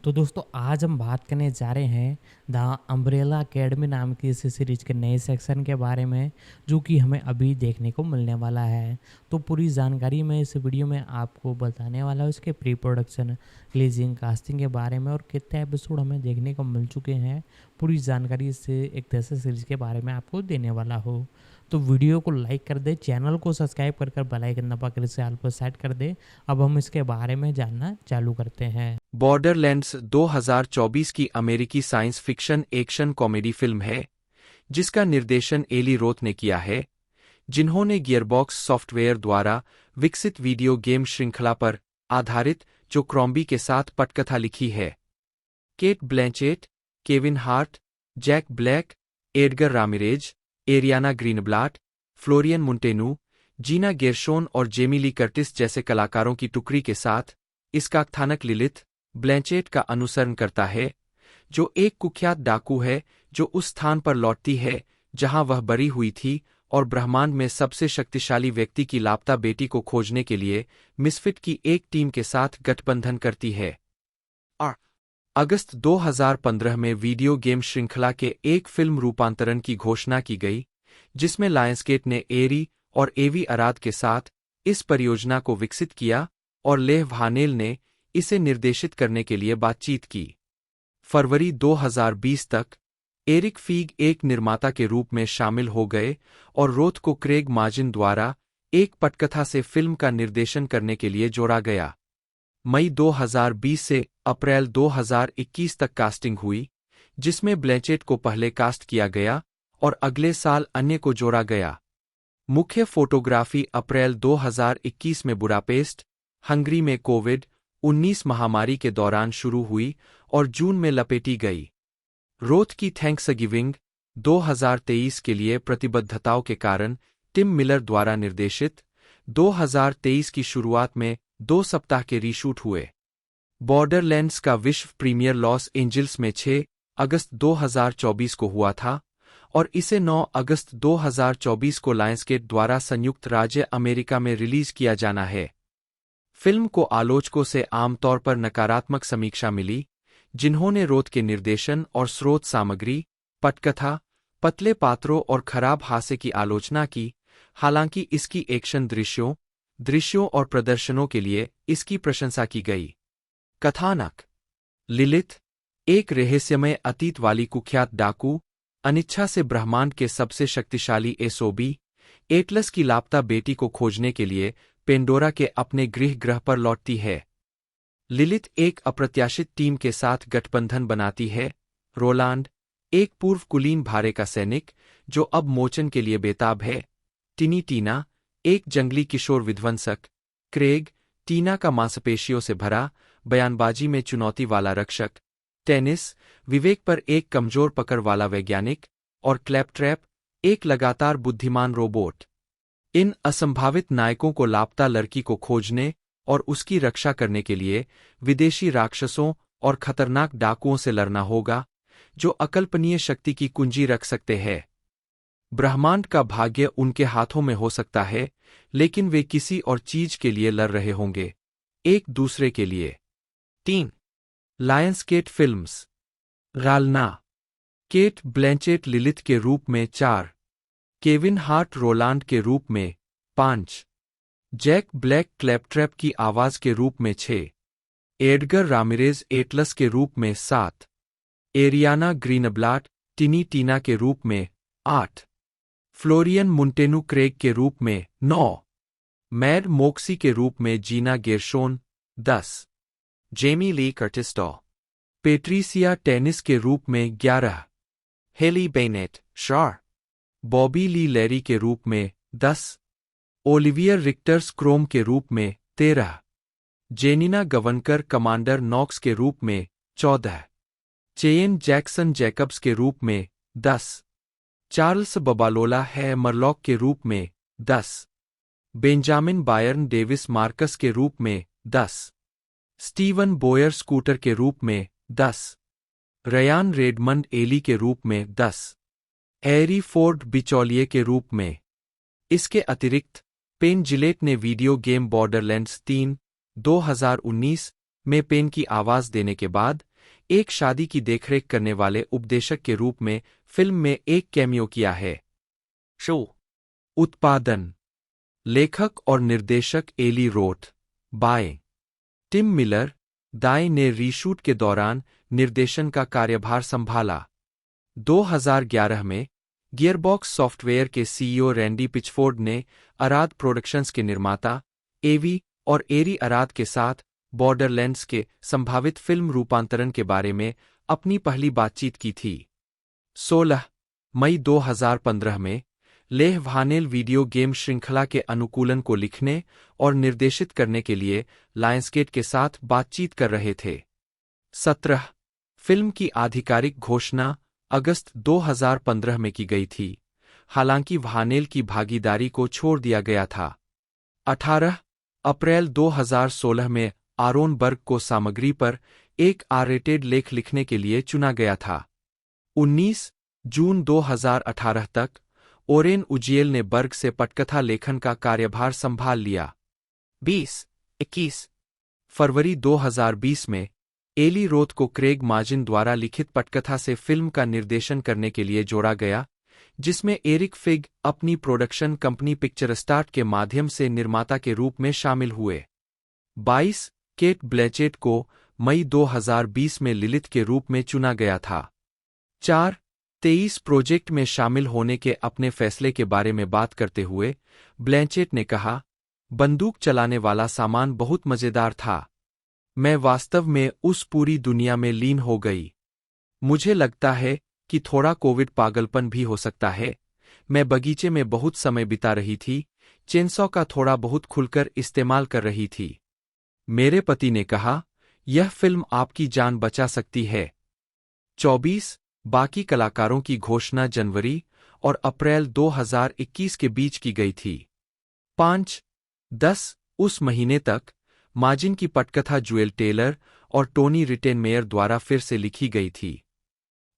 तो दोस्तों आज हम बात करने जा रहे हैं द अम्ब्रेला एकेडमी नाम की इस सीरीज के नए सेक्शन के बारे में, जो कि हमें अभी देखने को मिलने वाला है। तो पूरी जानकारी मैं इस वीडियो में आपको बताने वाला हूँ, इसके प्री प्रोडक्शन, रिलीजिंग, कास्टिंग के बारे में और कितने एपिसोड हमें देखने को मिल चुके हैं। पूरी जानकारी इस एक तरह से सीरीज के बारे में आपको देने वाला हो। तो वीडियो को लाइक कर दे, चैनल को सब्सक्राइब कर बेल आइकन दबाकर इसे ऑल पर सेट कर दे। अब हम इसके बारे में जानना चालू करते हैं। बॉर्डरलैंड्स 2024 की अमेरिकी science fiction action comedy film है, जिसका निर्देशन एली रोथ ने किया है, जिन्होंने गियरबॉक्स सॉफ्टवेयर द्वारा विकसित वीडियो गेम श्रृंखला पर आधारित जो क्रॉम्बी के साथ पटकथा लिखी है। Kate Blanchett, Kevin Hart, Jack Black, Edgar Ramirez, Ariana Greenblatt, Florian Munteanu, Gina Gershon और जेमी ली कर्टिस जैसे कलाकारों की टुकड़ी के साथ इसका कथानक लिलिथ ब्लैंचेट का अनुसरण करता है, जो एक कुख्यात डाकू है जो उस स्थान पर लौटती है जहां वह बरी हुई थी और ब्रह्मांड में सबसे शक्तिशाली व्यक्ति की लापता बेटी को खोजने के लिए मिसफिट की एक टीम के साथ गठबंधन करती है। अगस्त 2015 में वीडियो गेम श्रृंखला के एक फिल्म रूपांतरण की घोषणा की गई, जिसमें लायंसगेट ने एरी और एवी अराद के साथ इस परियोजना को विकसित किया और लेह व्हानेल ने इसे निर्देशित करने के लिए बातचीत की। फरवरी 2020 तक एरिक फीग एक निर्माता के रूप में शामिल हो गए और रोथ को क्रेग माजिन द्वारा एक पटकथा से फिल्म का निर्देशन करने के लिए जोड़ा गया। मई 2020 से अप्रैल 2021 तक कास्टिंग हुई, जिसमें ब्लैंचेट को पहले कास्ट किया गया और अगले साल अन्य को जोड़ा गया। मुख्य फोटोग्राफी अप्रैल 2021 में बुडापेस्ट, हंगरी में कोविड-19 महामारी के दौरान शुरू हुई और जून में लपेटी गई। रोथ की थैंक्सगिविंग 2023 के लिए प्रतिबद्धताओं के कारण टिम मिलर द्वारा निर्देशित 2023 की शुरुआत में 2 सप्ताह के रीशूट हुए। बॉर्डरलैंड्स का विश्व प्रीमियर लॉस एंजिल्स में 6 अगस्त 2024 को हुआ था और इसे 9 अगस्त 2024 को लायंसगेट द्वारा संयुक्त राज्य अमेरिका में रिलीज किया जाना है। फिल्म को आलोचकों से आमतौर पर नकारात्मक समीक्षा मिली, जिन्होंने रोथ के निर्देशन और स्रोत सामग्री, पटकथा, पतले पात्रों और खराब हास्य की आलोचना की। हालांकि इसकी एक्शन दृश्यों और प्रदर्शनों के लिए इसकी प्रशंसा की गई। कथानक लिलिथ एक रहस्यमय अतीत वाली कुख्यात डाकू अनिच्छा से ब्रह्मांड के सबसे शक्तिशाली एसओबी एटलस की लापता बेटी को खोजने के लिए पेंडोरा के अपने गृह ग्रह पर लौटती है। लिलिथ एक अप्रत्याशित टीम के साथ गठबंधन बनाती है। रोलांड, एक पूर्व कुलीन भारे का सैनिक जो अब मोचन के लिए बेताब है। टीना, एक जंगली किशोर विध्वंसक। क्रेग, टीना का मांसपेशियों से भरा, बयानबाजी में चुनौती वाला रक्षक। टेनिस, विवेक पर एक कमजोर पकड़ वाला वैज्ञानिक। और क्लैपट्रैप, एक लगातार बुद्धिमान रोबोट। इन असंभावित नायकों को लापता लड़की को खोजने और उसकी रक्षा करने के लिए विदेशी राक्षसों और खतरनाक डाकुओं से लड़ना होगा, जो अकल्पनीय शक्ति की कुंजी रख सकते हैं। ब्रह्मांड का भाग्य उनके हाथों में हो सकता है, लेकिन वे किसी और चीज के लिए लड़ रहे होंगे, एक दूसरे के लिए। 3. Lionsgate films. गालना, केट ब्लैंचेट लिलिथ के रूप में 4, केविन हार्ट रोलांड के रूप में 5, जैक ब्लैक क्लैपट्रैप की आवाज के रूप में 6, एडगर रामिरेज एटलस के रूप में 7, एरियाना ग्रीनब्लाट टीना के रूप में 8, फ्लोरियन मुंटेनू क्रेग के रूप में 9, मैड मोक्सी के रूप में Gina Gershon 10, Jamie Lee Curtis, Patricia Tennis के रूप में 11, हेली बेनेट शार, बॉबी ली लैरी के रूप में 10, ओलिवियर रिक्टर स्क्रोम के रूप में 13, जेनिना गवनकर कमांडर नॉक्स के रूप में 14, चेयन जैक्सन जैकब्स के रूप में 10, चार्ल्स बबालोला है मरलॉक के रूप में 10, बेंजामिन बायर्न डेविस मार्कस के रूप में 10, स्टीवन बोयर स्कूटर के रूप में 10, रयान रेडमंड एली के रूप में 10, हैरी फोर्ड बिचौलिए के रूप में। इसके अतिरिक्त पेन जिलेट ने वीडियो गेम बॉर्डरलैंड्स 3, 2019 में पेन की आवाज देने के बाद एक शादी की देखरेख करने वाले उपदेशक के रूप में फिल्म में एक कैमियो किया है। शो उत्पादन लेखक और निर्देशक Eli Roth, by Tim Miller, दाई ने रीशूट के दौरान निर्देशन का कार्यभार संभाला। 2011 में गियरबॉक्स सॉफ्टवेयर के सीईओ रैंडी पिचफोर्ड ने अराद प्रोडक्शंस के निर्माता एवी और एरी अराद के साथ बॉर्डरलैंड्स के संभावित फिल्म रूपांतरण के बारे में अपनी पहली बातचीत की थी। 16 मई 2015 में लेह व्हानेल वीडियो गेम श्रृंखला के अनुकूलन को लिखने और निर्देशित करने के लिए लायंसगेट के साथ बातचीत कर रहे थे। 17 फिल्म की आधिकारिक घोषणा अगस्त 2015 में की गई थी, हालांकि व्हानेल की भागीदारी को छोड़ दिया गया था। 18 अप्रैल 2016 में आरोन बर्ग को सामग्री पर एक आर-रेटेड लेख लिखने के लिए चुना गया था। 19 जून 2018 तक ओरेन उजिएल ने बर्ग से पटकथा लेखन का कार्यभार संभाल लिया। 21 फरवरी 2020 में एली रोथ को क्रेग माजिन द्वारा लिखित पटकथा से फिल्म का निर्देशन करने के लिए जोड़ा गया, जिसमें एरिक फिग अपनी प्रोडक्शन कंपनी पिक्चरस्टार्ट के माध्यम से निर्माता के रूप में शामिल हुए। 22 केट ब्लैंचेट को मई 2020 में लिलिथ के रूप में चुना गया था। 23 प्रोजेक्ट में शामिल होने के अपने फैसले के बारे में बात करते हुए ब्लैंचेट ने कहा, बंदूक चलाने वाला सामान बहुत मजेदार था। मैं वास्तव में उस पूरी दुनिया में लीन हो गई। मुझे लगता है कि थोड़ा कोविड पागलपन भी हो सकता है। मैं बगीचे में बहुत समय बिता रही थी, चेनसॉ का थोड़ा बहुत खुलकर इस्तेमाल कर रही थी। मेरे पति ने कहा, यह फिल्म आपकी जान बचा सकती है। 24 बाकी कलाकारों की घोषणा जनवरी और अप्रैल 2021 के बीच की गई थी। 5-10 उस महीने तक माजिन की पटकथा जुएल टेलर और टोनी रिटेनमेयर द्वारा फिर से लिखी गई थी।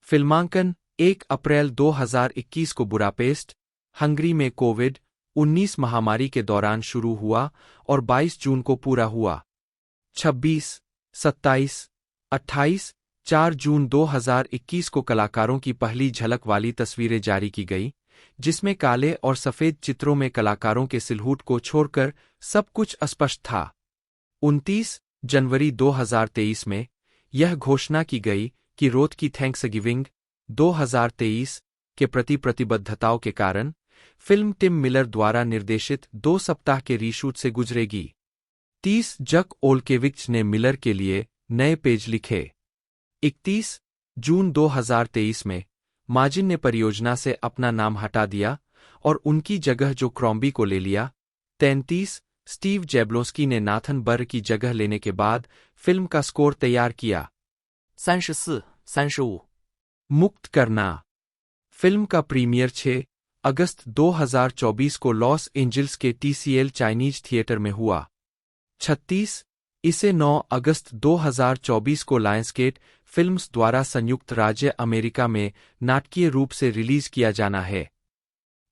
फिल्मांकन 1 अप्रैल 2021 को बुडापेस्ट, हंगरी में कोविड-19 महामारी के दौरान शुरू हुआ और 22 जून को पूरा हुआ। 26, 27, 28, 4 जून 2021 को कलाकारों की पहली झलक वाली तस्वीरें जारी की गई, जिसमें काले और सफेद चित्रों में कलाकारों के सिलहूट को छोड़कर सब कुछ अस्पष्ट था। 29 जनवरी 2023 में यह घोषणा की गई कि रोथ की थैंक्सगिविंग 2023 के प्रति प्रतिबद्धताओं के कारण फिल्म टिम मिलर द्वारा निर्देशित 2 सप्ताह के रीशूट से गुजरेगी। 30 जक ओल्केविच ने मिलर के लिए नए पेज लिखे। 31 जून 2023 में माजिन ने परियोजना से अपना नाम हटा दिया और उनकी जगह जो क्रॉम्बी को ले लिया। 33 स्टीव जैब्लोस्की ने नाथन बर की जगह लेने के बाद फिल्म का स्कोर तैयार किया। 34 मुक्त करना फिल्म का प्रीमियर 6 अगस्त 2024 को लॉस एंजिल्स के TCL चाइनीज थिएटर में हुआ। 36 इसे 9 अगस्त 2024 को लायंसगेट फिल्म्स द्वारा संयुक्त राज्य अमेरिका में नाटकीय रूप से रिलीज किया जाना है।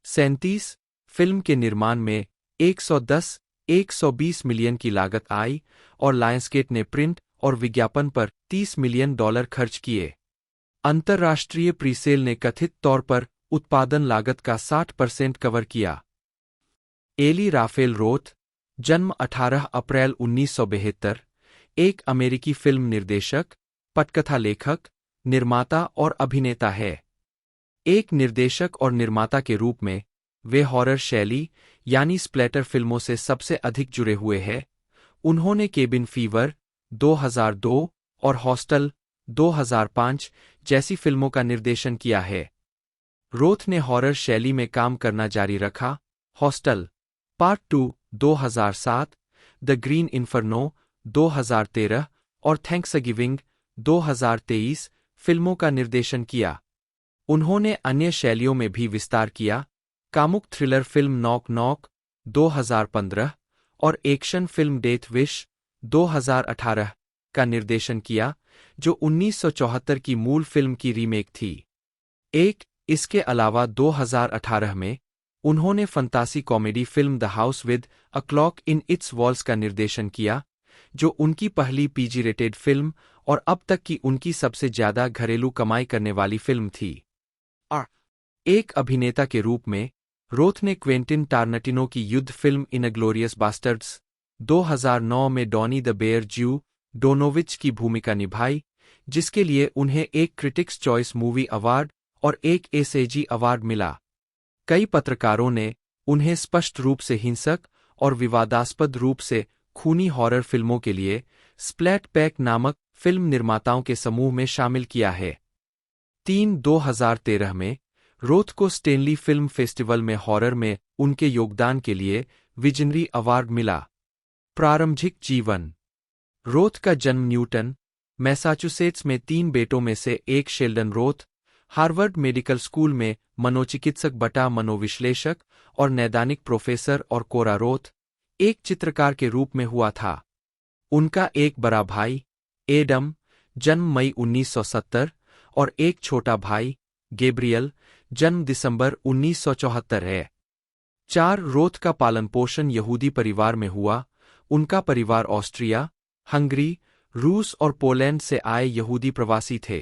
37 फिल्म के निर्माण में 110-120 मिलियन की लागत आई और लायंसगेट ने प्रिंट और विज्ञापन पर $30 मिलियन खर्च किए। अंतर्राष्ट्रीय प्रीसेल ने कथित तौर पर उत्पादन लागत का 60% कवर किया। एली राफेल रोथ, जन्म 18 अप्रैल 1972, एक अमेरिकी फिल्म निर्देशक, पटकथा लेखक, निर्माता और अभिनेता है। एक निर्देशक और निर्माता के रूप में वे हॉरर शैली यानी स्प्लैटर फिल्मों से सबसे अधिक जुड़े हुए हैं। उन्होंने केबिन फीवर 2002 और हॉस्टल 2005 जैसी फिल्मों का निर्देशन किया है। रोथ ने हॉरर शैली में काम करना जारी रखा। Hostel part 2 2007, the green inferno 2013 और थैंक्सगिविंग 2023 फिल्मों का निर्देशन किया। उन्होंने अन्य शैलियों में भी विस्तार किया, कामुक थ्रिलर फिल्म नॉक नॉक 2015 और एक्शन फिल्म डेथ विश 2018 का निर्देशन किया, जो 1974 की मूल फिल्म की रीमेक थी। इसके अलावा 2018 में उन्होंने फंतासी comedy film the house with a clock in its walls का निर्देशन किया, जो उनकी पहली पीजी रेटेड फिल्म और अब तक की उनकी सबसे ज्यादा घरेलू कमाई करने वाली फिल्म थी। और एक अभिनेता के रूप में रोथ ने क्वेंटिन टारनटिनो की युद्ध फिल्म इनग्लोरियस बास्टर्ड्स 2009 में डॉनी द बेयर ज्यू डोनोविच की भूमिका निभाई, जिसके लिए उन्हें एक क्रिटिक्स चॉइस मूवी अवार्ड और एक एसएजी अवार्ड मिला। कई पत्रकारों ने उन्हें स्पष्ट रूप से हिंसक और विवादास्पद रूप से खूनी हॉरर फिल्मों के लिए स्प्लैट पैक नामक फिल्म निर्माताओं के समूह में शामिल किया है। 2013 में रोथ को स्टेनली फिल्म फेस्टिवल में हॉरर में उनके योगदान के लिए विजनरी अवार्ड मिला। प्रारंभिक जीवन। रोथ का जन्म न्यूटन, मैसाचुसेट्स में 3 बेटों में से एक Sheldon Roth, Harvard medical school में मनोचिकित्सक बटा मनोविश्लेषक और नैदानिक प्रोफेसर, और कोरा रोथ एक चित्रकार के रूप में हुआ था। उनका एक बड़ा भाई एडम, जन्म मई 1970, और एक छोटा भाई गैब्रियल, जन्म दिसंबर 1974 है। 4 रोथ का पालन पोषण यहूदी परिवार में हुआ। उनका परिवार ऑस्ट्रिया, हंगरी, रूस और पोलैंड से आए यहूदी प्रवासी थे।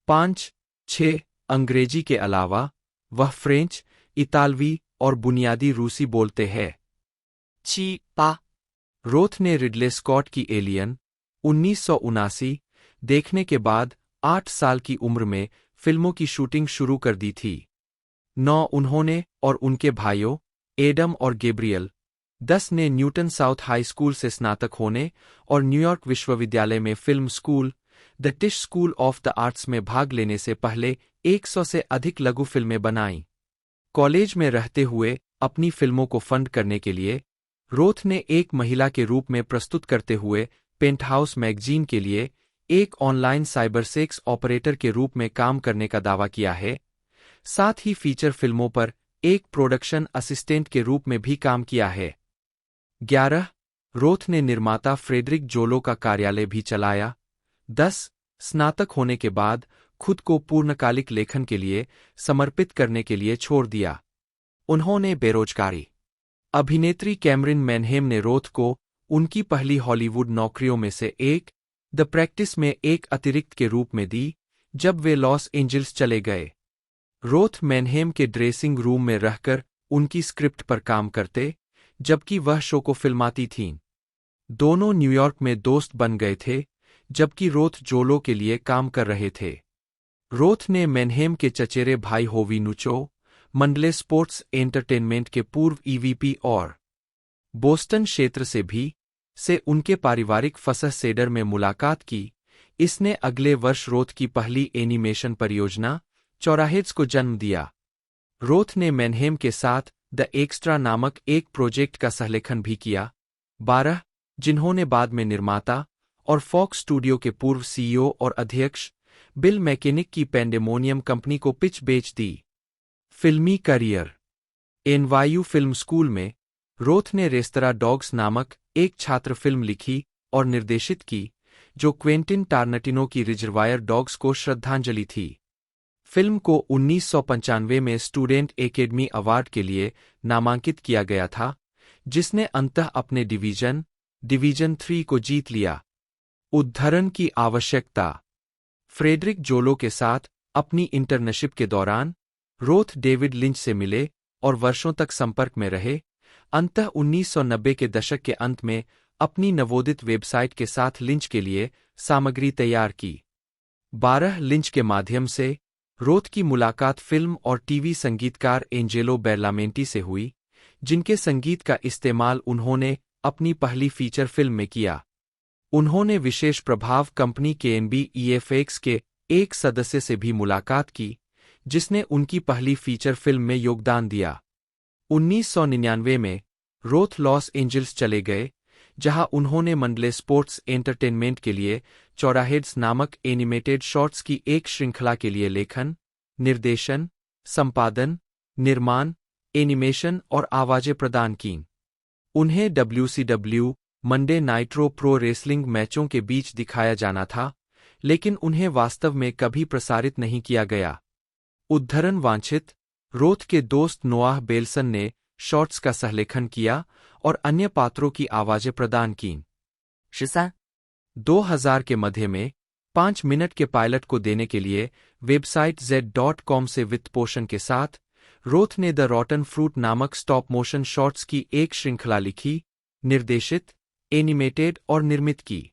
5-6 अंग्रेजी के अलावा वह फ्रेंच, इतालवी और बुनियादी रूसी बोलते हैं। रोथ ने रिडले स्कॉट की एलियन 1979 देखने के बाद 8 साल की उम्र में फिल्मों की शूटिंग शुरू कर दी थी। 9 उन्होंने और उनके भाइयों एडम और गैब्रियल, 10 ने न्यूटन साउथ हाई स्कूल से स्नातक होने और न्यूयॉर्क विश्वविद्यालय में film school, the टिश school of the arts में भाग लेने से पहले 100 से अधिक लघु फिल्में बनाईं। कॉलेज में रहते हुए अपनी फिल्मों को फंड करने के लिए रोथ ने एक महिला के रूप में प्रस्तुत करते हुए पेंटहाउस मैगजीन के लिए एक ऑनलाइन साइबर सेक्स ऑपरेटर के रूप में काम करने का दावा किया है। साथ ही फीचर फिल्मों पर एक प्रोडक्शन असिस्टेंट के रूप में भी काम किया है। 11 रोथ ने निर्माता फ्रेडरिक जोलो का कार्यालय भी चलाया। 10 स्नातक होने के बाद खुद को पूर्णकालिक लेखन के लिए समर्पित करने के लिए छोड़ दिया। उन्होंने बेरोजगारी। अभिनेत्री कैमरिन मैनहेम ने रोथ को उनकी पहली हॉलीवुड नौकरियों में से एक, द प्रैक्टिस में एक अतिरिक्त के रूप में दी, जब वे लॉस एंजल्स चले गए। रोथ मैनहेम के ड्रेसिंग रूम में रहकर उनकी स्क्रिप्ट पर काम करते, जबकि वह शो को फिल्माती थीं। दोनों न्यूयॉर्क में दोस्त बन गए थे, जबकि रोथ जोलो के लिए काम कर रहे थे। रोथ ने मैनहेम के चचेरे भाई होवी नुचो, मंडले स्पोर्ट्स एंटरटेनमेंट के पूर्व ईवीपी और बोस्टन क्षेत्र से उनके पारिवारिक फसह सेडर में मुलाकात की। इसने अगले वर्ष रोथ की पहली एनिमेशन परियोजना चौराहेड्स को जन्म दिया। रोथ ने मैनहेम के साथ द एक्स्ट्रा नामक एक प्रोजेक्ट का सहलेखन भी किया। 12 जिन्होंने बाद में निर्माता और फॉक्स स्टूडियो के पूर्व सीईओ और अध्यक्ष बिल मैकेनिक की पैंडेमोनियम कंपनी को पिच बेच दी। फिल्मी करियर। एनवायू फिल्म स्कूल में रोथ ने रेस्तरां डॉग्स नामक एक छात्र फिल्म लिखी और निर्देशित की, जो क्वेंटिन टारनटिनो की रिजर्वायर डॉग्स को श्रद्धांजलि थी। फिल्म को 1995 में स्टूडेंट एकेडमी अवार्ड के लिए नामांकित किया गया था, जिसने अंततः अपने डिवीजन 3 को जीत लिया। उद्धरण की आवश्यकता। फ्रेडरिक जोलो के साथ अपनी इंटर्नशिप के दौरान रोथ डेविड लिंच से मिले और वर्षों तक संपर्क में रहे। अंततः 1990 के दशक के अंत में अपनी नवोदित वेबसाइट के साथ लिंच के लिए सामग्री तैयार की। 12 लिंच के माध्यम से रोथ की मुलाकात फिल्म और टीवी संगीतकार एंजेलो बेरलामेंटी से हुई, जिनके संगीत का इस्तेमाल उन्होंने अपनी पहली फीचर फिल्म में किया। उन्होंने विशेष प्रभाव कंपनी KNB EFX के एक सदस्य से भी मुलाकात की, जिसने उनकी पहली फीचर फिल्म में योगदान दिया। 1999 में रोथ लॉस एंजल्स चले गए, जहां उन्होंने मंडले स्पोर्ट्स एंटरटेनमेंट के लिए चौराहेड्स नामक एनिमेटेड शॉर्ट्स की एक श्रृंखला के लिए लेखन, निर्देशन, संपादन, निर्माण, एनिमेशन और आवाजें प्रदान कीं। उन्हें WCW Monday nitro pro wrestling मैचों के बीच दिखाया जाना था, लेकिन उन्हें वास्तव में कभी प्रसारित नहीं किया गया। उद्धरण वांछित। रोथ के दोस्त नोआह बेल्सन ने शॉर्ट्स का सहलेखन किया और अन्य पात्रों की आवाजें प्रदान कीं। 13. 2000 के मध्य में 5 मिनट के पायलट को देने के लिए वेबसाइट Z.com से वित्तपोषण के साथ रोथ ने द रॉटन फ्रूट नामक स्टॉप मोशन शॉर्ट्स की एक श्रृंखला लिखी, निर्देशित, एनिमेटेड और निर्मित की।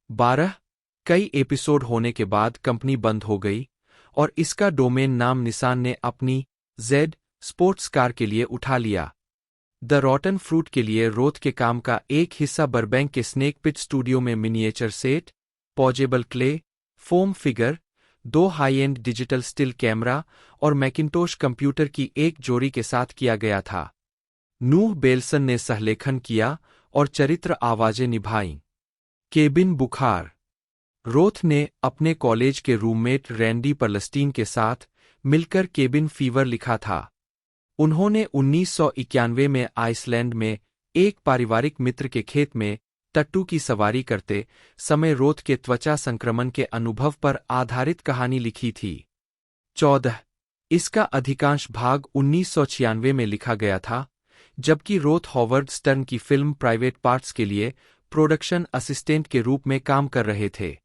12 कई एपिसोड होने के बाद कंपनी बंद हो गई और इसका डोमेन नाम निसान ने अपनी Z स्पोर्ट्स कार के लिए उठा लिया। द रॉटन फ्रूट के लिए रोथ के काम का एक हिस्सा बरबैंक के स्नेक पिट स्टूडियो में miniature set, posable clay, foam figure, 2 high end digital still camera और मैकिन्टोश कंप्यूटर की एक जोड़ी के साथ किया गया था। नूह बेल्सन ने सहलेखन किया और चरित्र आवाजें निभाईं। केबिन बुखार। रोथ ने अपने कॉलेज के रूममेट रैंडी पर्लस्टीन के साथ मिलकर केबिन फीवर लिखा था। उन्होंने 1991 में आइसलैंड में एक पारिवारिक मित्र के खेत में टट्टू की सवारी करते समय रोथ के त्वचा संक्रमण के अनुभव पर आधारित कहानी लिखी थी। 14 इसका अधिकांश भाग 1996 में लिखा गया था, जबकि रोथ हॉवर्ड स्टर्न की फिल्म प्राइवेट पार्ट्स के लिए प्रोडक्शन असिस्टेंट के रूप में काम कर रहे थे।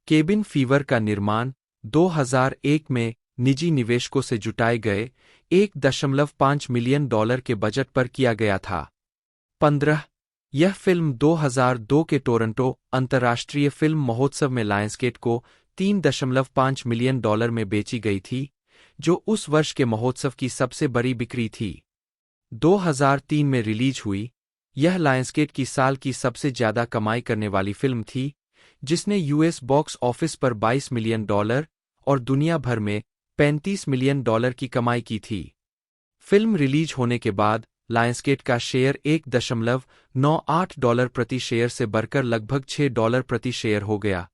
केबिन फीवर का निर्माण 2001 में निजी निवेशकों से जुटाए गए $1.5 मिलियन के बजट पर किया गया था। 15 यह फिल्म 2002 के टोरंटो अंतर्राष्ट्रीय फिल्म महोत्सव में लायंसगेट को $3.5 मिलियन में बेची गई थी, जो उस वर्ष के महोत्सव की सबसे बड़ी बिक्री थी। 2003 में रिलीज हुई, यह लायंसगेट की साल की सबसे ज्यादा कमाई करने वाली फिल्म थी, जिसने यूएस बॉक्स ऑफिस पर $22 मिलियन और दुनिया भर में $35 मिलियन की कमाई की थी। फिल्म रिलीज होने के बाद लायंसगेट का शेयर $1.98 प्रति शेयर से बढ़कर लगभग $6 प्रति शेयर हो गया।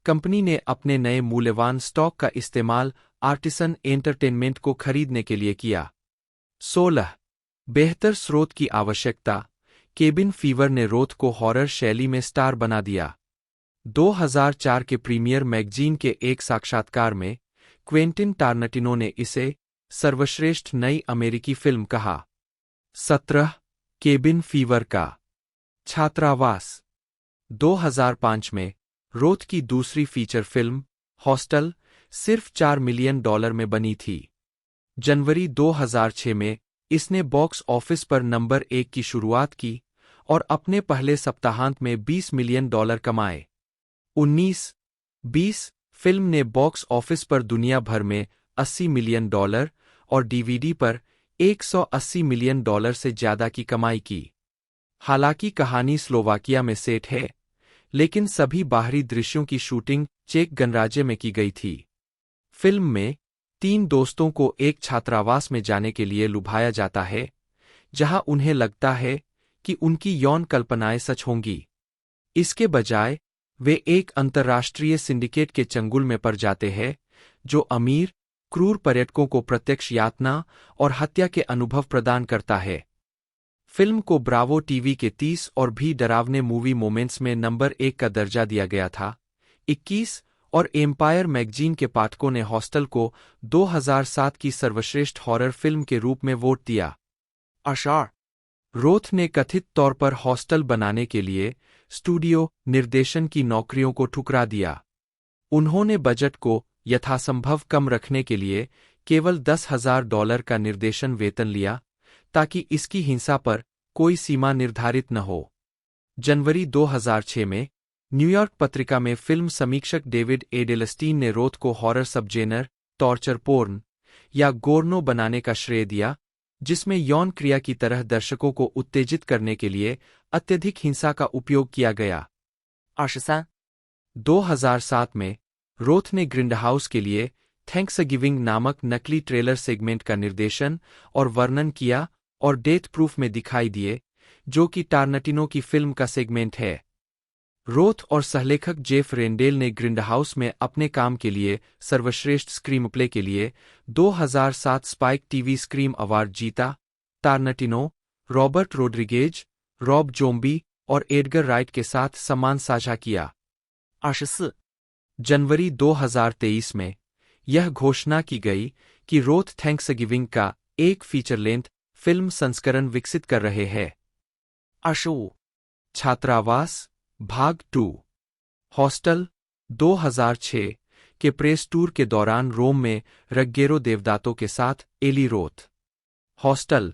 कंपनी ने अपने नए मूल्यवान स्टॉक का इस्तेमाल आर्टिसन एंटरटेनमेंट को खरीदने के लिए किया। 16 बेहतर स्रोत की आवश्यकता। केबिन फीवर ने रोथ को हॉरर शैली में स्टार बना दिया। 2004 के प्रीमियर मैगजीन के एक साक्षात्कार में क्वेंटिन टारनटिनो ने इसे सर्वश्रेष्ठ नई अमेरिकी फिल्म कहा। 17 केबिन फीवर का छात्रावास। 2005 में रोथ की दूसरी फीचर फिल्म हॉस्टल सिर्फ $4 मिलियन में बनी थी। जनवरी 2006 में इसने बॉक्स ऑफिस पर नंबर 1 की शुरुआत की और अपने पहले सप्ताहांत में $20 मिलियन कमाए। 19-20 फिल्म ने बॉक्स ऑफिस पर दुनिया भर में $80 मिलियन और डीवीडी पर $180 मिलियन से ज्यादा की कमाई की। हालांकि कहानी स्लोवाकिया में सेट है, लेकिन सभी बाहरी दृश्यों की शूटिंग चेक गणराज्य में की गई थी। फिल्म में 3 दोस्तों को एक छात्रावास में जाने के लिए लुभाया जाता है, जहां उन्हें लगता है कि उनकी यौन कल्पनाएं सच होंगी। इसके बजाय वे एक अंतर्राष्ट्रीय सिंडिकेट के चंगुल में पड़ जाते हैं, जो अमीर, क्रूर पर्यटकों को प्रत्यक्ष यातना और हत्या के अनुभव प्रदान करता है। फिल्म को ब्रावो टीवी के 30 और भी डरावने मूवी मोमेंट्स में नंबर 1 का दर्जा दिया गया था। 21 और एम्पायर मैगजीन के पाठकों ने हॉस्टल को 2007 की सर्वश्रेष्ठ हॉरर फिल्म के रूप में वोट दिया। आशार रोथ ने कथित तौर पर हॉस्टल बनाने के लिए स्टूडियो निर्देशन की नौकरियों को ठुकरा दिया। उन्होंने बजट को यथासंभव कम रखने के लिए केवल $10,000 का निर्देशन वेतन लिया, ताकि इसकी हिंसा पर कोई सीमा निर्धारित न हो। जनवरी 2006 में न्यूयॉर्क पत्रिका में फिल्म समीक्षक डेविड एडेलस्टीन ने रोथ को हॉरर सबजेनर टॉर्चर पोर्न या गोर्नो बनाने का श्रेय दिया, जिसमें यौन क्रिया की तरह दर्शकों को उत्तेजित करने के लिए अत्यधिक हिंसा का उपयोग किया गया। 2007 में रोथ ने ग्रिंडहाउस के लिए थैंक्सगिविंग नामक नकली ट्रेलर सेगमेंट का निर्देशन और वर्णन किया और डेथ प्रूफ में दिखाई दिए, जो कि टारनटिनो की फिल्म का सेगमेंट है। रोथ और सहलेखक जेफ रेंडेल ने ग्रिंडहाउस में अपने काम के लिए सर्वश्रेष्ठ स्क्रीनप्ले के लिए 2007 स्पाइक टीवी स्क्रीन अवार्ड जीता। Tarantino, Robert Rodriguez, Rob Zombie और एडगर राइट के साथ सम्मान साझा किया। 24 जनवरी 2023 में यह घोषणा की गई कि रोथ थैंक्सगिविंग का एक फीचर लेंथ फिल्म संस्करण विकसित कर रहे हैं। 25 छात्रावास भाग 2 हॉस्टल 2006 के प्रेस टूर के दौरान रोम में रग्गेरो देवदातो के साथ एली रोथ। हॉस्टल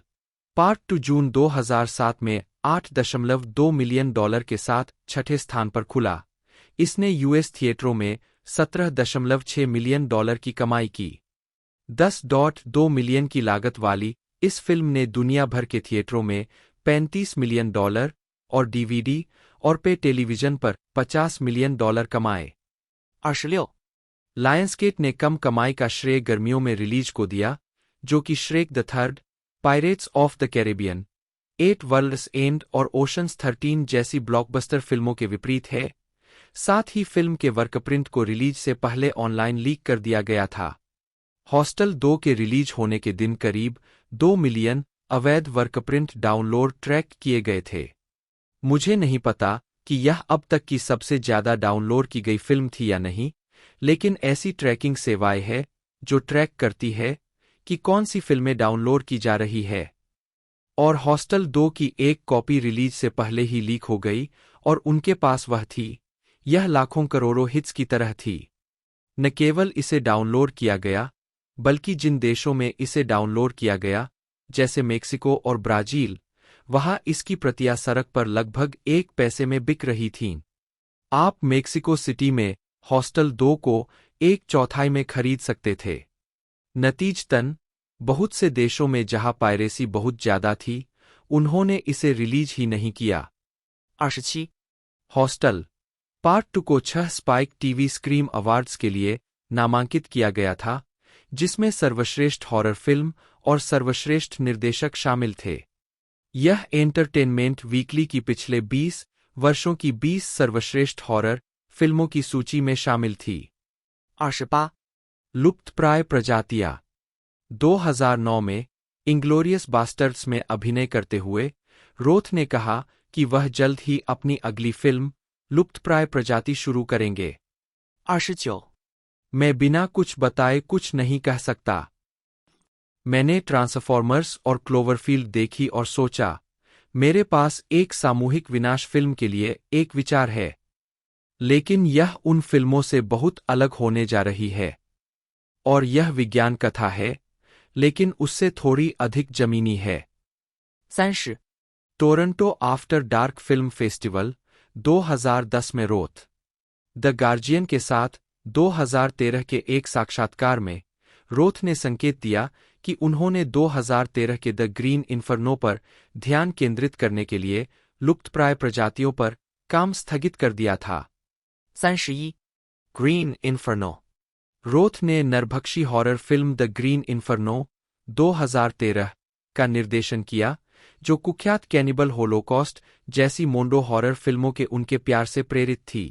पार्ट 2 जून 2007 में $8.2 मिलियन के साथ छठे स्थान पर खुला। इसने यूएस थिएटरों में $17.6 मिलियन की कमाई की। 10.2 मिलियन की लागत वाली इस फिल्म ने दुनिया भर के थिएटरों में $35 मिलियन और डीवीडी और पे टेलीविजन पर $50 मिलियन कमाए। 26. लायंसगेट ने कम कमाई का श्रेय गर्मियों में रिलीज को दिया, जो कि Shrek the Third, Pirates of the Caribbean, 8 World's End और ओशंस 13 जैसी ब्लॉकबस्टर फिल्मों के विपरीत है। साथ ही फिल्म के वर्कप्रिंट को रिलीज से पहले ऑनलाइन लीक कर दिया गया था। हॉस्टल 2 के रिलीज होने के दिन करीब 2 मिलियन अवैध वर्कप्रिंट डाउनलोड ट्रैक किए गए थे। मुझे नहीं पता कि यह अब तक की सबसे ज्यादा डाउनलोड की गई फिल्म थी या नहीं, लेकिन ऐसी ट्रैकिंग सेवाएं है जो ट्रैक करती है कि कौन सी फिल्में डाउनलोड की जा रही है। और हॉस्टल 2 की एक कॉपी रिलीज से पहले ही लीक हो गई और उनके पास वह थी। यह लाखों करोड़ों हिट्स की तरह थी। न केवल इसे डाउनलोड किया गया, बल्कि जिन देशों में इसे डाउनलोड किया गया, जैसे मेक्सिको और ब्राजील, वहां इसकी प्रतियां सड़क पर लगभग 1 पैसे में बिक रही थीं। आप मेक्सिको सिटी में हॉस्टल 2 को 1/4 में खरीद सकते थे। नतीजतन, बहुत से देशों में जहां पायरेसी बहुत ज्यादा थी, उन्होंने इसे रिलीज ही नहीं किया। 27. हॉस्टल पार्ट 2 को 6 स्पाइक टीवी स्क्रीम अवार्ड्स के लिए नामांकित किया गया था, जिसमें सर्वश्रेष्ठ हॉरर फिल्म और सर्वश्रेष्ठ निर्देशक शामिल थे। यह एंटरटेनमेंट वीकली की पिछले 20 वर्षों की 20 सर्वश्रेष्ठ हॉरर फिल्मों की सूची में शामिल थी। 28. लुप्तप्राय प्रजातियां 2009 में इंग्लोरियस बास्टर्ड्स में अभिनय करते हुए रोथ ने कहा कि वह जल्द ही अपनी अगली फिल्म लुप्तप्राय प्रजाति शुरू करेंगे। 29. मैं बिना कुछ बताए कुछ नहीं कह सकता। मैंने ट्रांसफॉर्मर्स और क्लोवरफील्ड देखी और सोचा, मेरे पास एक सामूहिक विनाश फिल्म के लिए एक विचार है, लेकिन यह उन फिल्मों से बहुत अलग होने जा रही है। और यह विज्ञान कथा है, लेकिन उससे थोड़ी अधिक जमीनी है। 30. Toronto after dark film festival 2010 में रोथ द गार्जियन के साथ 2013 के एक साक्षात्कार में रोथ ने संकेत दिया कि उन्होंने 2013 के द ग्रीन इन्फर्नो पर ध्यान केंद्रित करने के लिए लुप्तप्राय प्रजातियों पर काम स्थगित कर दिया था। 31. ग्रीन इन्फर्नो रोथ ने नरभक्षी horror film the green inferno 2013 का निर्देशन किया, जो कुख्यात कैनिबल होलोकॉस्ट जैसी मोंडो हॉरर फिल्मों के उनके प्यार से प्रेरित थी।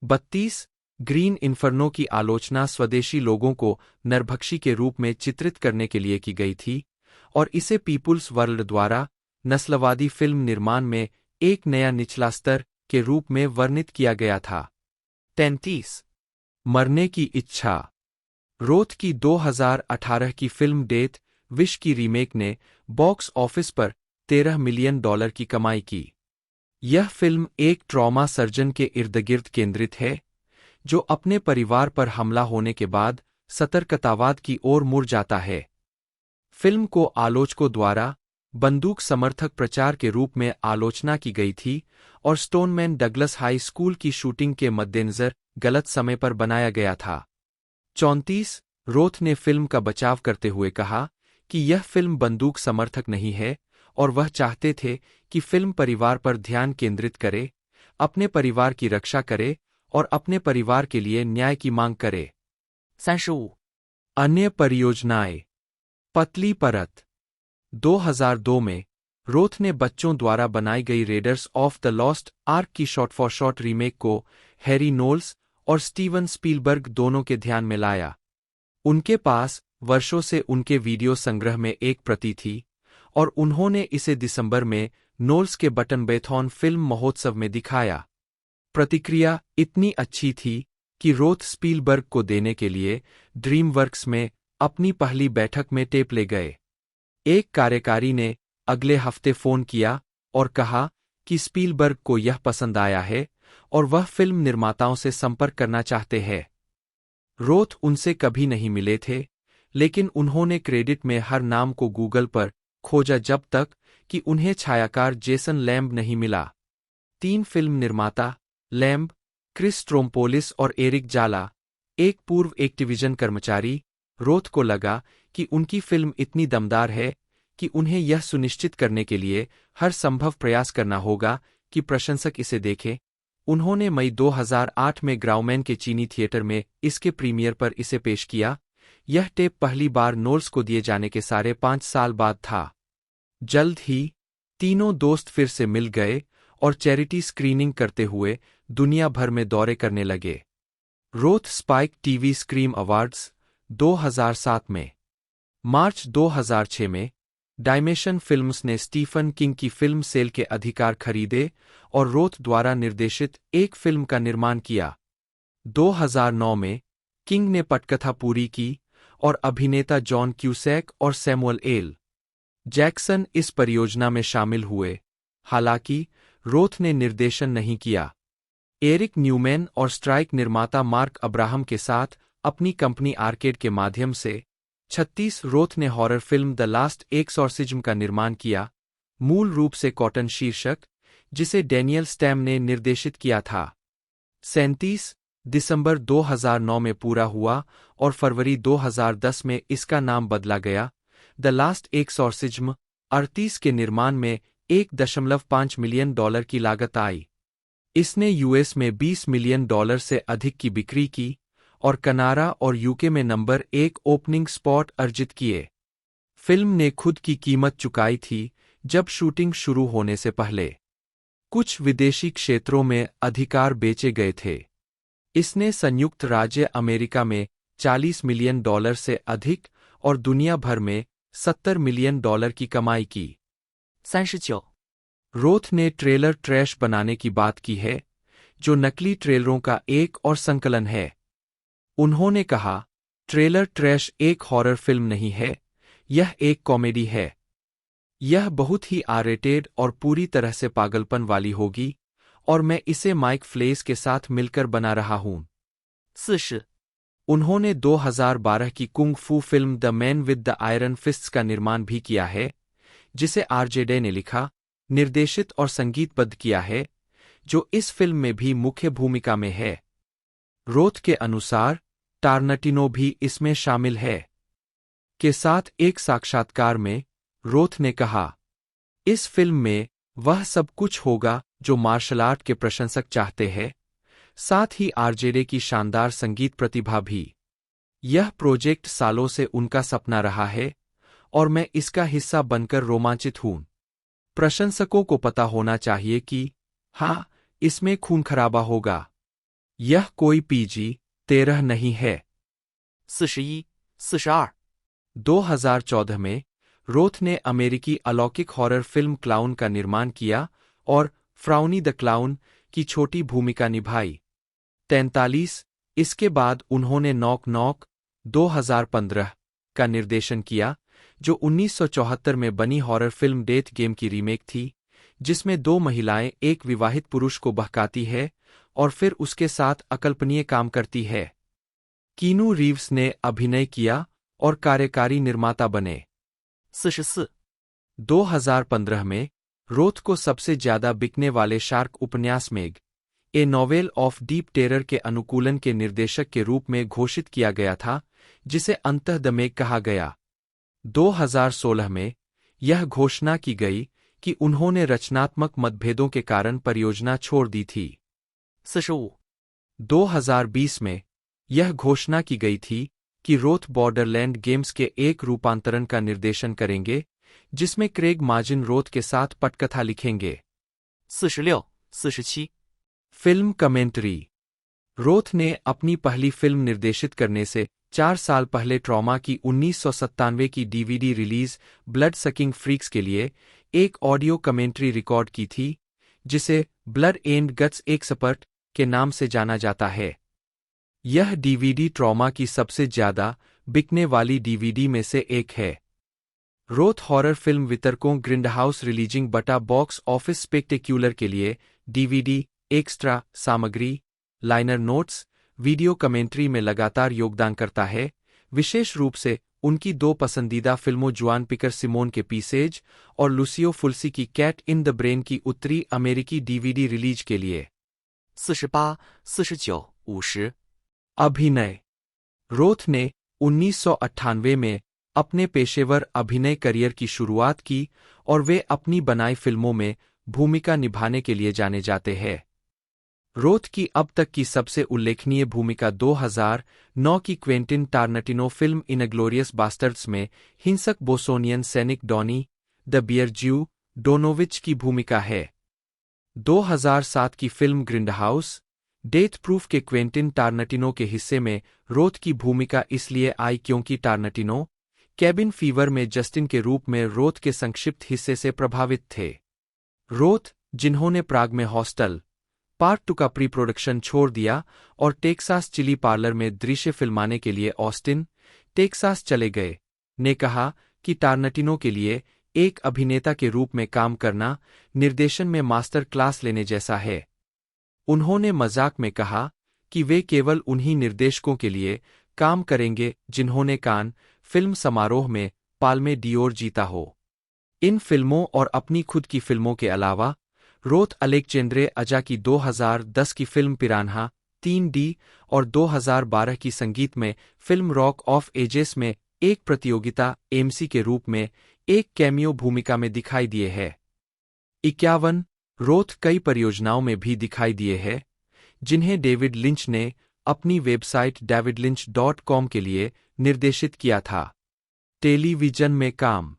32. ग्रीन इन्फर्नो की आलोचना स्वदेशी लोगों को नरभक्षी के रूप में चित्रित करने के लिए की गई थी और इसे पीपुल्स वर्ल्ड द्वारा नस्लवादी फिल्म निर्माण में एक नया निचला स्तर के रूप में वर्णित किया गया था। 33. मरने की इच्छा रोथ की 2018 की फिल्म डेथ विश की रीमेक ने बॉक्स ऑफिस पर $13 मिलियन की कमाई की। यह फिल्म एक ट्रॉमा सर्जन के इर्दगिर्द केंद्रित है, जो अपने परिवार पर हमला होने के बाद सतर्कतावाद की ओर मुड़ जाता है। फिल्म को आलोचकों द्वारा बंदूक समर्थक प्रचार के रूप में आलोचना की गई थी और स्टोनमैन डगलस हाई स्कूल की शूटिंग के मद्देनजर गलत समय पर बनाया गया था। 34. रोथ ने फिल्म का बचाव करते हुए कहा कि यह फिल्म बंदूक समर्थक नहीं है और वह चाहते थे कि फिल्म परिवार पर ध्यान केंद्रित करे, अपने परिवार की रक्षा करे और अपने परिवार के लिए न्याय की मांग करे। 35. अन्य परियोजनाएं पतली परत 2002 में रोथ ने बच्चों द्वारा बनाई गई readers of the lost arc की शॉट फॉर शॉट रीमेक को हैरी नोल्स और स्टीवन स्पीलबर्ग दोनों के ध्यान में लाया। उनके पास वर्षों से उनके वीडियो संग्रह में एक प्रति थी और उन्होंने इसे दिसंबर में नोल्स के बटन बेथॉन फिल्म महोत्सव में दिखाया। प्रतिक्रिया इतनी अच्छी थी कि रोथ स्पीलबर्ग को देने के लिए ड्रीमवर्क्स में अपनी पहली बैठक में टेप ले गए। एक कार्यकारी ने अगले हफ्ते फोन किया और कहा कि स्पीलबर्ग को यह पसंद आया है और वह फिल्म निर्माताओं से संपर्क करना चाहते हैं। रोथ उनसे कभी नहीं मिले थे, लेकिन उन्होंने क्रेडिट में हर नाम को गूगल पर खोजा जब तक कि उन्हें छायाकार जेसन लैम्ब नहीं मिला। 3 फिल्म निर्माता लैम्ब, क्रिस स्ट्रोम्पोलिस और एरिक जाला, एक पूर्व एक्टिविजन कर्मचारी। रोथ को लगा कि उनकी फिल्म इतनी दमदार है कि उन्हें यह सुनिश्चित करने के लिए हर संभव प्रयास करना होगा कि प्रशंसक इसे देखें। उन्होंने मई 2008 में ग्राउमैन के चीनी थिएटर में इसके प्रीमियर पर इसे पेश किया। यह टेप पहली बार नोल्स को दिए जाने के 5.5 साल बाद था। जल्द ही तीनों दोस्त फिर से मिल गए और चैरिटी स्क्रीनिंग करते हुए दुनिया भर में दौरे करने लगे। Roth spike TV scream awards 2007 में। मार्च 2006 में डायमेंशन फिल्म्स ने स्टीफन किंग की फिल्म सेल के अधिकार खरीदे और रोथ द्वारा निर्देशित एक फिल्म का निर्माण किया। 2009 में किंग ने पटकथा पूरी की और अभिनेता जॉन क्यूसैक और सैमुअल एल जैक्सन इस परियोजना में शामिल हुए। हालांकि रोथ ने निर्देशन नहीं किया। एरिक न्यूमैन और स्ट्राइक निर्माता मार्क अब्राहम के साथ अपनी कंपनी आर्केड के माध्यम से 36 रोथ ने horror film the last exorcism का निर्माण किया, मूल रूप से कॉटन शीर्षक, जिसे डैनियल स्टैम ने निर्देशित किया था। 37 दिसंबर 2009 में पूरा हुआ और फरवरी 2010 में इसका नाम बदला गया। द लास्ट एक्सॉर्सिज्म 38 के निर्माण में $1.5 मिलियन की लागत आई। इसने यूएस में $20 मिलियन से अधिक की बिक्री की और कनाडा और यूके में नंबर 1 ओपनिंग स्पॉट अर्जित किए। फिल्म ने खुद की कीमत चुकाई थी जब शूटिंग शुरू होने से पहले। कुछ विदेशी क्षेत्रों में अधिकार बेचे गए थे। इसने संयुक्त राज्य अमेरिका में $40 मिलियन से अधिक और दुनिया भर में $70 मिलियन की कमाई की। 39. रोथ ने ट्रेलर ट्रैश बनाने की बात की है, जो नकली ट्रेलरों का एक और संकलन है। उन्होंने कहा, ट्रेलर ट्रैश एक हॉरर फिल्म नहीं है, यह एक कॉमेडी है। यह बहुत ही आर-रेटेड और पूरी तरह से पागलपन वाली होगी और मैं इसे माइक फ्लेस के साथ मिलकर बना रहा हूं। 40. उन्होंने 2012 की कुंग फू film the man with the iron फिस्ट्स का निर्माण भी किया है, जिसे आरजे डे ने लिखा, निर्देशित और संगीतबद्ध किया है, जो इस फिल्म में भी मुख्य भूमिका में है। रोथ के अनुसार टारनटिनो भी इसमें शामिल है। के साथ एक साक्षात्कार में रोथ ने कहा, इस फिल्म में वह सब कुछ होगा जो मार्शल आर्ट के प्रशंसक चाहते हैं, साथ ही आरजेडे की शानदार संगीत प्रतिभा भी। यह प्रोजेक्ट सालों से उनका सपना रहा है और मैं इसका हिस्सा बनकर रोमांचित हूं। प्रशंसकों को पता होना चाहिए कि हाँ, इसमें खून खराबा होगा। यह कोई PG-13 नहीं है। 41. 42. 2014 में रोथ ने अमेरिकी अलौकिक हॉरर फिल्म क्लाउन का निर्माण किया और फ्राउनी द क्लाउन की छोटी भूमिका निभाई। 43. इसके बाद उन्होंने नॉक नॉक 2015 का निर्देशन किया, जो 1974 में बनी हॉरर फिल्म डेथ गेम की रीमेक थी, जिसमें 2 महिलाएं एक विवाहित पुरुष को बहकाती है और फिर उसके साथ अकल्पनीय काम करती है। कीनू रीव्स ने अभिनय किया और कार्यकारी निर्माता बने। 44. 2015 में रोथ को सबसे ज्यादा बिकने वाले शार्क उपन्यास Meg, a novel of deep terror के अनुकूलन के निर्देशक के रूप में घोषित किया गया था, जिसे अंततः द मेग कहा गया। 2016 में यह घोषणा की गई कि उन्होंने रचनात्मक मतभेदों के कारण परियोजना छोड़ दी थी। 45. 2020 में यह घोषणा की गई थी कि रोथ बॉर्डरलैंड गेम्स के एक रूपांतरण का निर्देशन करेंगे, जिसमें क्रेग माजिन रोथ के साथ पटकथा लिखेंगे। 46. 47. Film commentary. रोथ ने अपनी पहली फिल्म निर्देशित करने से 4 साल पहले ट्रॉमा की 1997 की DVD release blood sucking freaks के लिए एक ऑडियो कमेंट्री रिकॉर्ड की थी, जिसे ब्लड एंड गट्स एक्सपर्ट के नाम से जाना जाता है। यह DVD ट्रॉमा की सबसे ज्यादा बिकने वाली DVD में से एक है। रोथ हॉरर फिल्म वितरकों ग्रिंडहाउस रिलीजिंग बटा बॉक्स ऑफिस स्पेक्टेक्यूलर के लिए डीवीडी, एक्स्ट्रा सामग्री, लाइनर नोट्स, वीडियो कमेंट्री में लगातार योगदान करता है, विशेष रूप से उनकी दो पसंदीदा फिल्मों जुआन पिकर सिमोन के पीसेज और लुसियो फुल्सी की कैट इन द ब्रेन की उत्तरी अमेरिकी डीवीडी रिलीज के लिए। 48、49、50。 अभिनय। रोथ ने 1998 में अपने पेशेवर अभिनय करियर की शुरुआत की और वे अपनी बनाई फिल्मों में भूमिका निभाने के लिए जाने जाते हैं। रोथ की अब तक की सबसे उल्लेखनीय भूमिका 2009 की Quentin Tarantino film Inglourious Basterds में हिंसक बोसोनियन सैनिक डॉनी द बियर ज्यू डोनोविच की भूमिका है। 2007 की फिल्म ग्रिंडहाउस डेथ प्रूफ के क्वेंटिन टारनटिनो के हिस्से में रोथ की भूमिका इसलिए आई क्योंकि टारनटिनो कैबिन फीवर में जस्टिन के रूप में रोथ के संक्षिप्त हिस्से से प्रभावित थे। रोथ, जिन्होंने प्राग में हॉस्टल पार्ट 2 का प्री प्रोडक्शन छोड़ दिया और टेक्सास चिली पार्लर में दृश्य फिल्माने के लिए ऑस्टिन, टेक्सास चले गए, ने कहा कि टारनटिनो के लिए एक अभिनेता के रूप में काम करना निर्देशन में मास्टर क्लास लेने जैसा है। उन्होंने मजाक में कहा कि वे केवल उन्हीं निर्देशकों के लिए काम करेंगे जिन्होंने कान फिल्म समारोह में पाल्मे डियोर जीता हो। इन फिल्मों और अपनी खुद की फिल्मों के अलावा रोथ अलेक्जेंड्रे अजा की 2010 की फिल्म पिरान्हा 3D और 2012 की संगीत में फिल्म रॉक ऑफ एजेस में एक प्रतियोगिता एमसी के रूप में एक कैमियो भूमिका में दिखाई दिए है। 51 रोथ कई परियोजनाओं में भी दिखाई दिए हैं, जिन्हें डेविड लिंच ने अपनी वेबसाइट davidlynch.com के लिए निर्देशित किया था। टेलीविजन में काम।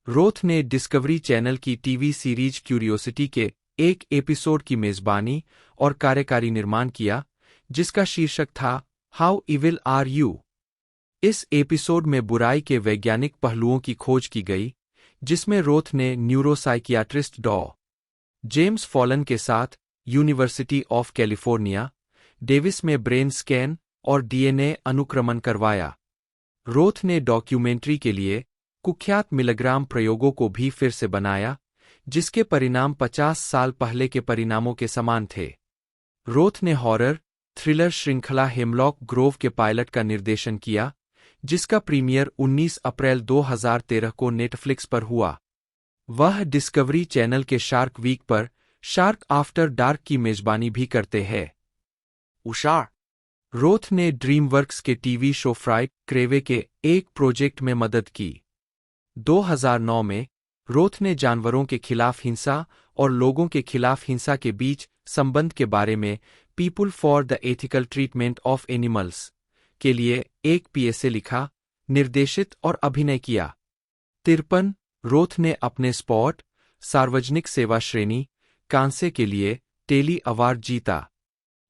रोथ ने डिस्कवरी चैनल की टीवी सीरीज क्यूरियोसिटी के एक एपिसोड की मेजबानी और कार्यकारी निर्माण किया, जिसका शीर्षक था हाउ इविल आर यू। इस एपिसोड में बुराई के वैज्ञानिक पहलुओं की खोज की गई, जिसमें रोथ ने न्यूरोसाइकियाट्रिस्ट डॉ. जेम्स फॉलन के साथ यूनिवर्सिटी ऑफ कैलिफोर्निया, डेविस में ब्रेन स्कैन और डीएनए अनुक्रमण करवाया। रोथ ने डॉक्यूमेंट्री के लिए कुख्यात मिलीग्राम प्रयोगों को भी फिर से बनाया, जिसके परिणाम 50 साल पहले के परिणामों के समान थे। रोथ ने हॉरर थ्रिलर श्रृंखला हेमलॉक ग्रोव के पायलट का निर्देशन किया, जिसका प्रीमियर 19 अप्रैल 2013 को नेटफ्लिक्स पर हुआ। वह डिस्कवरी चैनल के शार्क वीक पर शार्क आफ्टर डार्क की मेजबानी भी करते हैं। 52、रोथ ने ड्रीमवर्क्स के टीवी शो फ्राइड क्रेवे के एक प्रोजेक्ट में मदद की। 2009 में रोथ ने जानवरों के खिलाफ हिंसा और लोगों के खिलाफ हिंसा के बीच संबंध के बारे में people for the ethical treatment of animals के लिए एक पीएसए लिखा, निर्देशित और अभिनय किया। 53 रोथ ने अपने स्पॉट सार्वजनिक सेवा श्रेणी कांसे के लिए टेली अवार्ड जीता।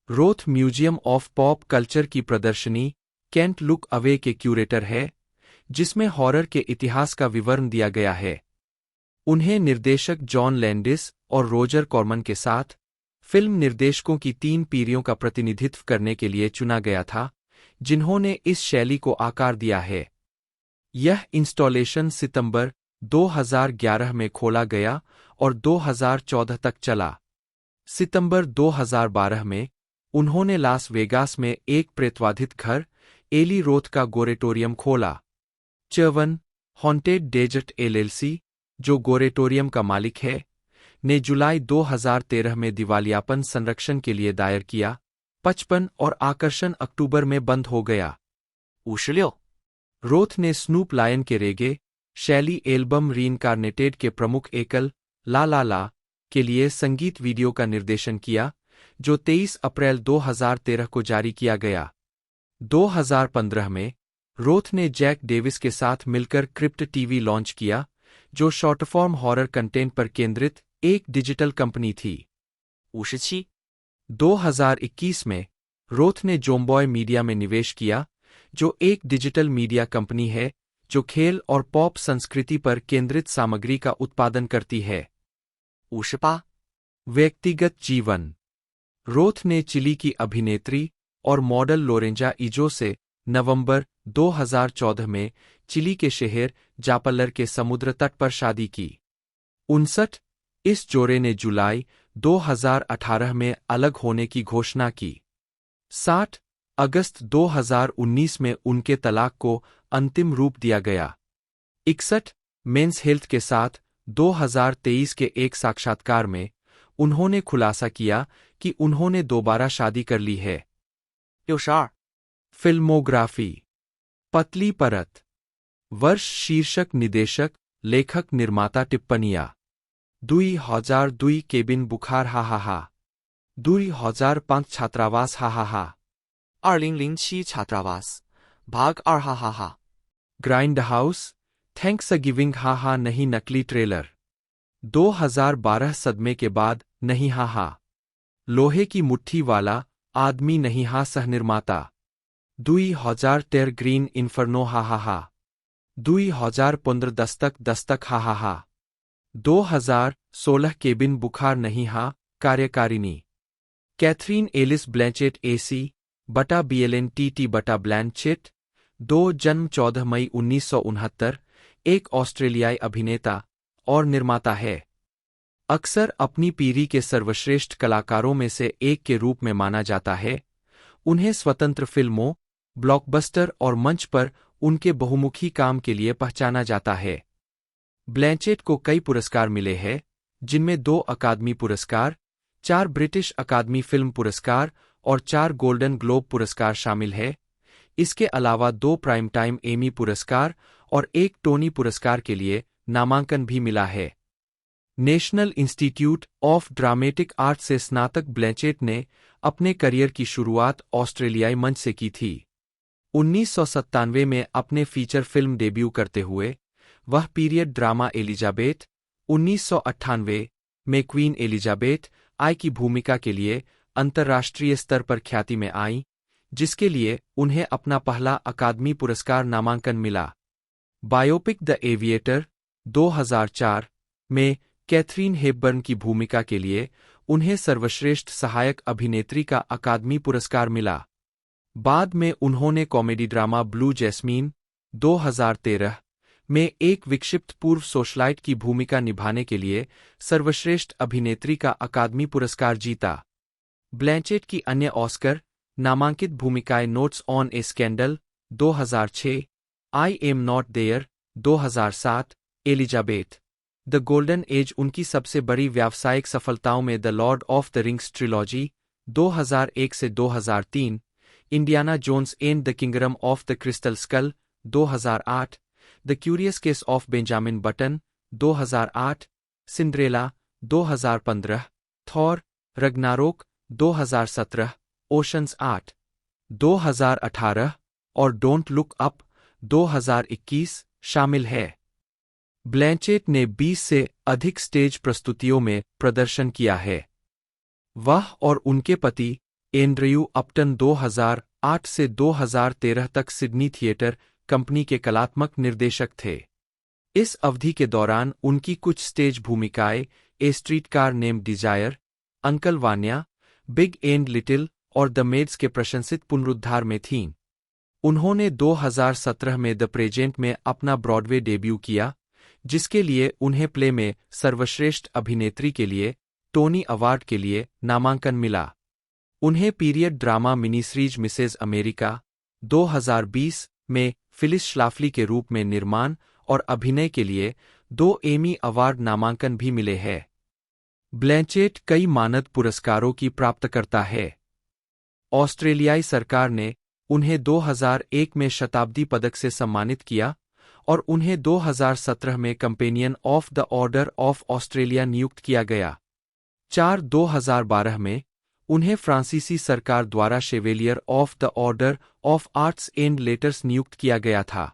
Roth museum of pop culture की प्रदर्शनी कैंट लुक अवे के क्यूरेटर है, जिसमें हॉरर के इतिहास का विवरण दिया गया है। उन्हें निर्देशक जॉन लैंडिस और रोजर कॉर्मन के साथ फिल्म निर्देशकों की 3 पीढ़ियों का प्रतिनिधित्व करने के लिए चुना गया था, जिन्होंने इस शैली को आकार दिया है। यह इंस्टॉलेशन सितंबर 2011 में खोला गया और 2014 तक चला। सितंबर 2012 में उन्होंने लास वेगास में एक प्रेतवाधित घर एली रोथ का गोरेटोरियम खोला। 54 हॉन्टेड डेजर्ट एलएलसी, जो गोरेटोरियम का मालिक है, ने जुलाई 2013 में दिवालियापन संरक्षण के लिए दायर किया। 55 और आकर्षण अक्टूबर में बंद हो गया। 56、रोथ ने स्नूप लायन के रेगे शैली एल्बम रीइनकार्नेटेड के प्रमुख एकल ला ला ला के लिए संगीत वीडियो का निर्देशन किया, जो 23 अप्रैल 2013 को जारी किया गया। 2015 में रोथ ने जैक डेविस के साथ मिलकर क्रिप्ट टीवी लॉन्च किया, जो शॉर्टफॉर्म हॉरर कंटेंट पर केंद्रित एक डिजिटल कंपनी थी। 57、2021 में रोथ ने जोम्बॉय मीडिया में निवेश किया, जो एक डिजिटल मीडिया कंपनी है जो खेल और पॉप संस्कृति पर केंद्रित सामग्री का उत्पादन करती है। 58、व्यक्तिगत जीवन। रोथ ने चिली की अभिनेत्री और मॉडल लोरेंजा इजो से नवंबर 2014 में चिली के शहर जापल्लर के समुद्र तट पर शादी की। 59 इस जोड़े ने जुलाई 2018 में अलग होने की घोषणा की। 60 अगस्त 2019 में उनके तलाक को अंतिम रूप दिया गया। 61 मेंस हेल्थ के साथ 2023 के एक साक्षात्कार में उन्होंने खुलासा किया कि उन्होंने दोबारा शादी कर ली है। 62 फिल्मोग्राफी पतली परत वर्ष शीर्षक निदेशक लेखक निर्माता टिप्पणियां 2002 केबिन बुखार हा हा हा 2005 छात्रावास हा हा हा 2007 छात्रावास भाग 2 हा हा हा ग्राइंड हाउस थैंक्सगिविंग हा हा नहीं नकली ट्रेलर 2012 सदमे के बाद नहीं हा हा लोहे की मुट्ठी वाला आदमी नहीं हा सहनिर्माता 2013 ग्रीन इन्फर्नो हा हा हा 2015 दस्तक दस्तक हा हा हा 2016 केबिन बुखार नहीं हा कार्यकारिणी कैथरीन एलिस ब्लैंचेट एसी बटा BLNTT बटा ब्लैंचेट 2 जन्म 14 मई 1969 एक ऑस्ट्रेलियाई अभिनेता और निर्माता है। अक्सर अपनी पीढ़ी के सर्वश्रेष्ठ कलाकारों में से एक के रूप में माना जाता है। उन्हें स्वतंत्र फिल्मों, ब्लॉकबस्टर और मंच पर उनके बहुमुखी काम के लिए पहचाना जाता है। ब्लैंचेट को कई पुरस्कार मिले हैं, जिनमें 2 अकादमी पुरस्कार, 4 ब्रिटिश अकादमी फिल्म पुरस्कार और 4 गोल्डन ग्लोब पुरस्कार शामिल है। इसके अलावा 2 प्राइम टाइम एमी पुरस्कार और 1 टोनी पुरस्कार के लिए नामांकन भी मिला है। National institute of dramatic art से स्नातक ब्लैंचेट ने अपने करियर की शुरुआत ऑस्ट्रेलियाई मंच से की थी। 1997 में अपने फीचर फिल्म डेब्यू करते हुए वह पीरियड ड्रामा एलिजाबेथ 1998 में क्वीन एलिजाबेथ आई की भूमिका के लिए अंतर्राष्ट्रीय स्तर पर ख्याति में आई, जिसके लिए उन्हें अपना पहला अकादमी पुरस्कार नामांकन मिला। बायोपिक द एविएटर 2004 में कैथरीन हेपबर्न की भूमिका के लिए उन्हें सर्वश्रेष्ठ सहायक अभिनेत्री का अकादमी पुरस्कार मिला। बाद में उन्होंने कॉमेडी ड्रामा ब्लू जैस्मीन 2013 में एक विक्षिप्त पूर्व सोशलाइट की भूमिका निभाने के लिए सर्वश्रेष्ठ अभिनेत्री का अकादमी पुरस्कार जीता। ब्लैंचेट की अन्य ऑस्कर नामांकित भूमिकाएं notes on a scandal 2006, I'm not there 2007, Elizabeth the golden age उनकी सबसे बड़ी व्यावसायिक सफलताओं में the lord of the rings trilogy 2001 से 2003, Indiana Jones and the kingdom of the crystal school 2008, the curious case of Benjamin Button 2008, Cinderella 2015, Thor Ragnarok 2017, Ocean's 8 2018 और don't look up 2021 शामिल है। ब्लैंचेट ने 20 से अधिक स्टेज प्रस्तुतियों में प्रदर्शन किया है। वह और उनके पति एंड्रयू अपटन 2008 से 2013 तक सिडनी थिएटर कंपनी के कलात्मक निर्देशक थे। इस अवधि के दौरान उनकी कुछ स्टेज भूमिकाएं a streetcar named desire, uncle Vanya, big and little और द मेड्स के प्रशंसित पुनरुद्धार में थीं। उन्होंने 2017 में द प्रेजेंट में अपना ब्रॉडवे डेब्यू किया, जिसके लिए उन्हें प्ले में सर्वश्रेष्ठ अभिनेत्री के लिए टोनी अवार्ड के लिए नामांकन मिला। उन्हें period drama mini series Mrs America 2020 में फिलिस श्लाफली के रूप में निर्माण और अभिनय के लिए 2 एमी अवार्ड नामांकन भी मिले हैं। ब्लैंचेट कई मानद पुरस्कारों की प्राप्तकर्ता है। ऑस्ट्रेलियाई सरकार ने उन्हें 2001 में शताब्दी पदक से सम्मानित किया और उन्हें 2017 में companion of the order of Australia नियुक्त किया गया। 2012 में उन्हें फ्रांसीसी सरकार द्वारा chevalier of the order of arts and letters नियुक्त किया गया था।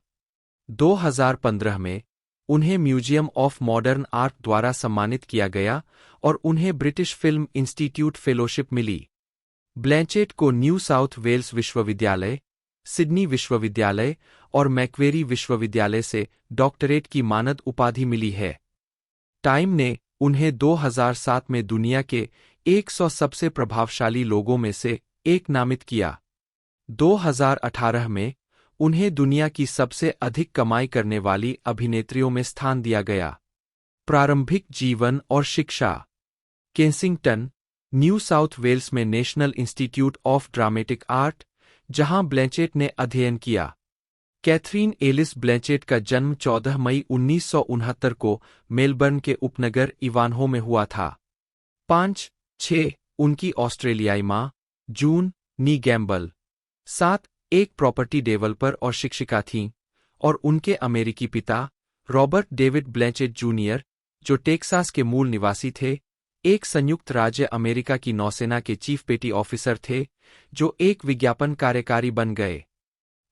2015 में उन्हें म्यूजियम ऑफ मॉडर्न आर्ट द्वारा सम्मानित किया गया और उन्हें ब्रिटिश फिल्म इंस्टीट्यूट फेलोशिप मिली। ब्लैंचेट को न्यू साउथ वेल्स विश्वविद्यालय, सिडनी विश्वविद्यालय और मैक्वेरी विश्वविद्यालय से डॉक्टरेट की मानद उपाधि मिली है। टाइम ने उन्हें 2007 में दुनिया के 100 सबसे प्रभावशाली लोगों में से एक नामित किया। 2018 में उन्हें दुनिया की सबसे अधिक कमाई करने वाली अभिनेत्रियों में स्थान दिया गया। प्रारंभिक जीवन और शिक्षा। केंसिंगटन, न्यू साउथ वेल्स में national institute of dramatic art, जहां ब्लैंचेट ने अध्ययन किया। कैथरीन एलिस ब्लैंचेट का जन्म 14 मई 1969 को मेलबर्न के उपनगर इवानहो में हुआ था। 5-6 उनकी ऑस्ट्रेलियाई मां, जून नी गैम्बल। 7 एक प्रॉपर्टी डेवलपर और शिक्षिका थीं, और उनके अमेरिकी पिता, रॉबर्ट डेविड ब्लैंचेट जूनियर, जो टेक्सास के मूल निवासी थे, एक संयुक्त राज्य अमेरिका की नौसेना के चीफ पेटी ऑफिसर थे, जो एक विज्ञापन कार्यकारी बन गए।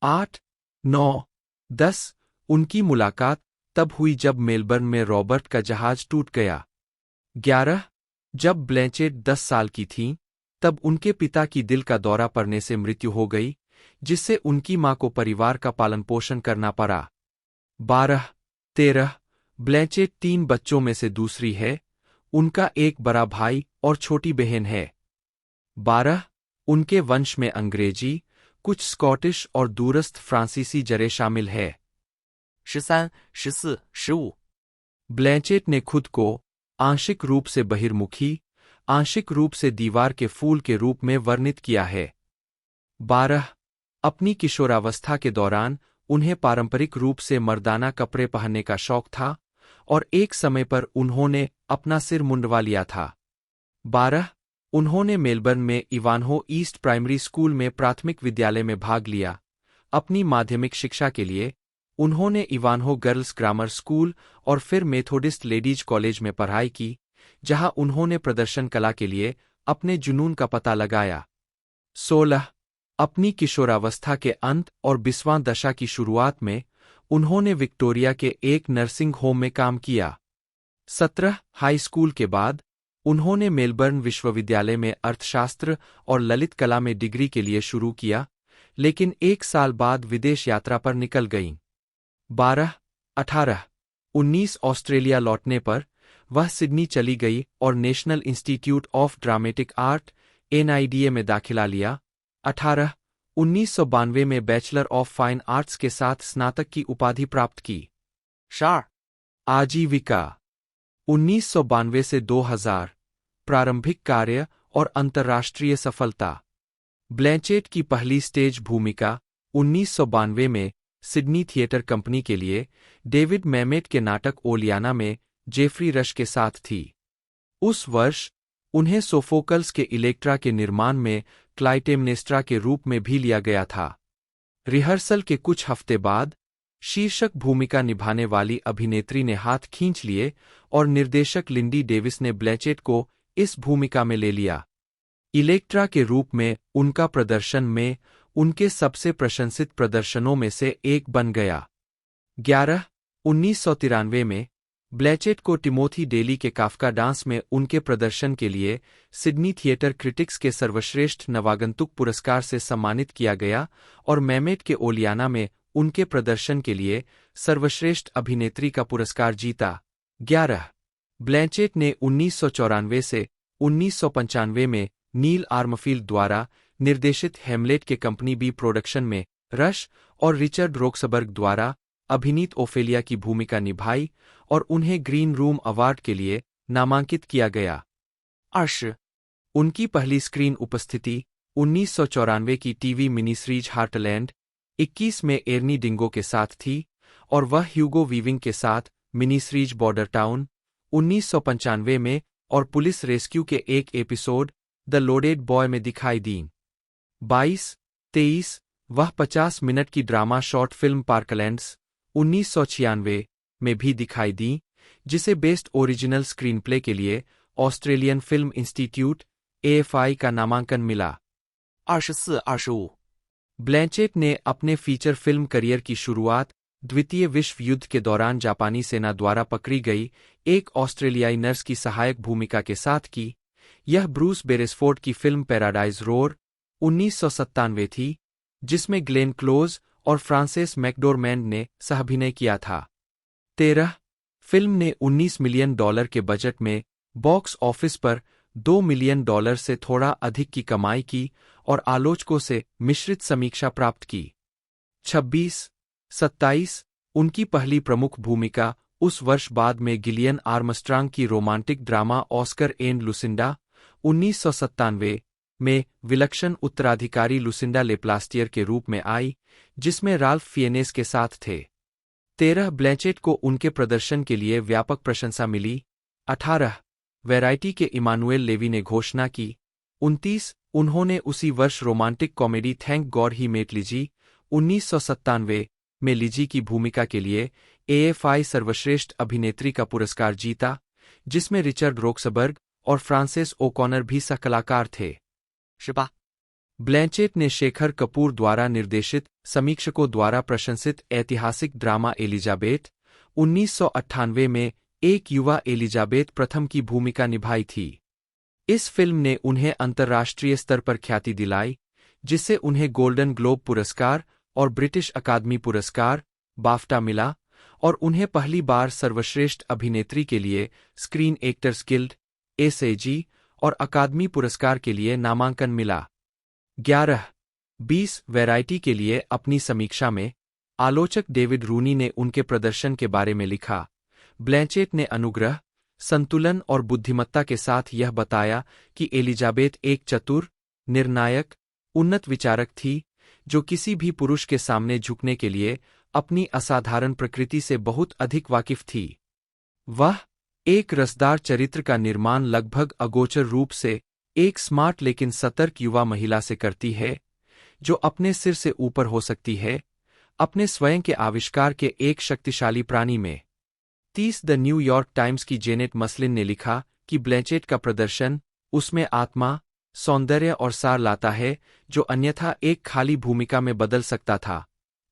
8, 9, 10 उनकी मुलाकात तब हुई जब मेलबर्न में रॉबर्ट का जहाज टूट गया। 11 जब ब्लैंचेट 10 साल की थीं, तब उनके पिता की दिल का दौरा पड़ने से मृत्यु हो गई, जिससे उनकी मां को परिवार का पालन पोषण करना पड़ा। 12, 13 ब्लैंचेट 3 बच्चों में से दूसरी है, उनका एक बड़ा भाई और छोटी बहन है। 12 उनके वंश में अंग्रेजी, कुछ स्कॉटिश और दूरस्थ फ्रांसीसी जड़ें शामिल है। 13、14、15。ब्लैंचेट ने खुद को आंशिक रूप से बहिर्मुखी, आंशिक रूप से दीवार के फूल के रूप में वर्णित किया है। 12 अपनी किशोरावस्था के दौरान उन्हें पारंपरिक रूप से मर्दाना कपड़े पहनने का शौक था, और एक समय पर उन्होंने अपना सिर मुंडवा लिया था। 12 उन्होंने मेलबर्न में इवानहो ईस्ट प्राइमरी स्कूल में प्राथमिक विद्यालय में भाग लिया। अपनी माध्यमिक शिक्षा के लिए उन्होंने इवानहो गर्ल्स ग्रामर स्कूल और फिर मेथोडिस्ट लेडीज कॉलेज में पढ़ाई की, जहां उन्होंने प्रदर्शन कला के लिए अपने जुनून का पता लगाया। 16 अपनी किशोरावस्था के अंत और 20वां दशा की शुरुआत में उन्होंने विक्टोरिया के एक नर्सिंग होम में काम किया। 17 हाई स्कूल के बाद उन्होंने मेलबर्न विश्वविद्यालय में अर्थशास्त्र और ललित कला में डिग्री के लिए शुरू किया, लेकिन 1 साल बाद विदेश यात्रा पर निकल गईं। 12, 18, 19 ऑस्ट्रेलिया लौटने पर वह सिडनी चली गई और national institute of dramatic art (NIDA) में दाखिला लिया। 18, 1992 में बैचलर ऑफ फाइन आर्ट्स के साथ स्नातक की उपाधि प्राप्त की। 12、आजीविका 1992 से 2000 प्रारंभिक कार्य और अंतर्राष्ट्रीय सफलता। ब्लैंचेट की पहली स्टेज भूमिका 1992 में सिडनी थिएटर कंपनी के लिए डेविड मैमेट के नाटक ओलियाना में जेफरी रश के साथ थी। उस वर्ष उन्हें सोफोकल्स के इलेक्ट्रा के निर्माण में क्लाइटेमनेस्ट्रा के रूप में भी लिया गया था। रिहर्सल के कुछ हफ्ते बाद शीर्षक भूमिका निभाने वाली अभिनेत्री ने हाथ खींच लिए और निर्देशक लिंडी डेविस ने ब्लैंचेट को इस भूमिका में ले लिया। इलेक्ट्रा के रूप में उनका प्रदर्शन में उनके सबसे प्रशंसित प्रदर्शनों में से एक बन गया। 11, 1993 में ब्लैंचेट को टिमोथी डेली के काफ्का डांस में उनके प्रदर्शन के लिए सिडनी थिएटर क्रिटिक्स के सर्वश्रेष्ठ नवागंतुक पुरस्कार से सम्मानित किया गया, और मैमेट के ओलियाना में उनके प्रदर्शन के लिए सर्वश्रेष्ठ अभिनेत्री का पुरस्कार जीता। 11 ब्लैंचेट ने 1994 से 1995 में नील आर्मफील्ड द्वारा निर्देशित हेमलेट के कंपनी बी प्रोडक्शन में रश और रिचर्ड रोक्सबर्ग द्वारा अभिनीत ओफेलिया की भूमिका निभाई, और उन्हें ग्रीन रूम अवार्ड के लिए नामांकित किया गया। 20、उनकी पहली स्क्रीन उपस्थिति 1994 की टीवी मिनी सीरीज हार्टलैंड 21 में एर्नी डिंगो के साथ थी, और वह ह्यूगो वीविंग के साथ मिनी सीरीज बॉर्डर टाउन 1995 में और पुलिस रेस्क्यू के एक एपिसोड द लोडेड बॉय में दिखाई दीं। 22, 23 वह 50 मिनट की ड्रामा शॉर्ट फिल्म पार्कलैंड्स 1996 में भी दिखाई दी, जिसे बेस्ट ओरिजिनल स्क्रीनप्ले के लिए ऑस्ट्रेलियन फिल्म इंस्टीट्यूट AFI का नामांकन मिला। 24、25。ब्लैंचेट ने अपने फीचर फिल्म करियर की शुरुआत द्वितीय विश्व युद्ध के दौरान जापानी सेना द्वारा पकड़ी गई एक ऑस्ट्रेलियाई नर्स की सहायक भूमिका के साथ की। यह ब्रूस बेरेसफोर्ड की फिल्म पैराडाइज रोर 1997 थी, जिसमें ग्लेन क्लोज और फ्रांसिस मैकडोरमैंड ने सहाभिनय किया था। 13 फिल्म ने $19 मिलियन के बजट में बॉक्स ऑफिस पर $2 मिलियन से थोड़ा अधिक की कमाई की और आलोचकों से मिश्रित समीक्षा प्राप्त की। 26, 27 उनकी पहली प्रमुख भूमिका उस वर्ष बाद में गिलियन आर्मस्ट्रांग की romantic drama Oscar and Lucinda 1997 में विलक्षण उत्तराधिकारी लुसिंडा लेप्लास्टियर के रूप में आई, जिसमें राल्फ फिएनेस के साथ थे। 13 ब्लैंचेट को उनके प्रदर्शन के लिए व्यापक प्रशंसा मिली। 18 वैरायटी के इमानुएल लेवी ने घोषणा की। 29 उन्होंने उसी वर्ष romantic comedy Thank God He Met Lizzie 1997 में लिजी की भूमिका के लिए AFI सर्वश्रेष्ठ अभिनेत्री का पुरस्कार जीता, जिसमें रिचर्ड रोक्सबर्ग और फ्रांसिस ओकॉनर भी सहकलाकार थे। 18. ब्लैंचेट ने शेखर कपूर द्वारा निर्देशित, समीक्षकों द्वारा प्रशंसित ऐतिहासिक ड्रामा एलिजाबेथ 1998 में एक युवा एलिजाबेथ प्रथम की भूमिका निभाई थी। इस फिल्म ने उन्हें अंतर्राष्ट्रीय स्तर पर ख्याति दिलाई, जिससे उन्हें गोल्डन ग्लोब पुरस्कार और ब्रिटिश अकादमी पुरस्कार बाफ्टा मिला, और उन्हें पहली बार सर्वश्रेष्ठ अभिनेत्री के लिए स्क्रीन एक्टर्स गिल्ड SAG और अकादमी पुरस्कार के लिए नामांकन मिला। 11 20 वैरायटी के लिए अपनी समीक्षा में आलोचक डेविड रूनी ने उनके प्रदर्शन के बारे में लिखा। ब्लैंचेट ने अनुग्रह, संतुलन और बुद्धिमत्ता के साथ यह बताया कि एलिजाबेथ एक चतुर, निर्णायक, उन्नत विचारक थी, जो किसी भी पुरुष के सामने झुकने के लिए अपनी असाधारण प्रकृति से बहुत अधिक वाकिफ थी। वह एक रसदार चरित्र का निर्माण लगभग अगोचर रूप से एक स्मार्ट लेकिन सतर्क युवा महिला से करती है, जो अपने सिर से ऊपर हो सकती है, अपने स्वयं के आविष्कार के एक शक्तिशाली प्राणी में। 30 द न्यूयॉर्क टाइम्स की जेनेट मसलिन ने लिखा कि ब्लैंचेट का प्रदर्शन उसमें आत्मा, सौंदर्य और सार लाता है, जो अन्यथा एक खाली भूमिका में बदल सकता था।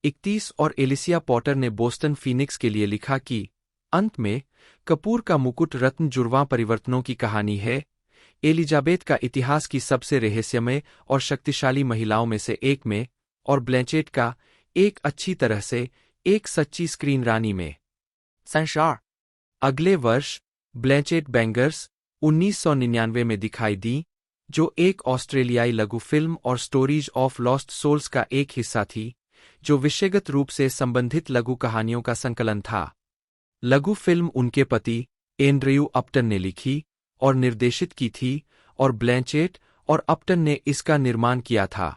31 और एलिसिया पॉटर ने बोस्टन फीनिक्स के लिए लिखा कि अंत में कपूर का मुकुट रत्न जुड़वां परिवर्तनों की कहानी है, एलिजाबेथ का इतिहास की सबसे रहस्यमय और शक्तिशाली महिलाओं में से एक में, और ब्लैंचेट का एक अच्छी तरह से एक सच्ची स्क्रीन रानी में। 32. अगले वर्ष ब्लैंचेट बैंगर्स 1999 में दिखाई दी, जो एक ऑस्ट्रेलियाई लघु फिल्म और स्टोरीज ऑफ लॉस्ट सोल्स का एक हिस्सा थी, जो विषयगत रूप से संबंधित लघु कहानियों का संकलन था। लघु फिल्म उनके पति एंड्रयू अपटन ने लिखी और निर्देशित की थी, और ब्लैंचेट और अपटन ने इसका निर्माण किया था।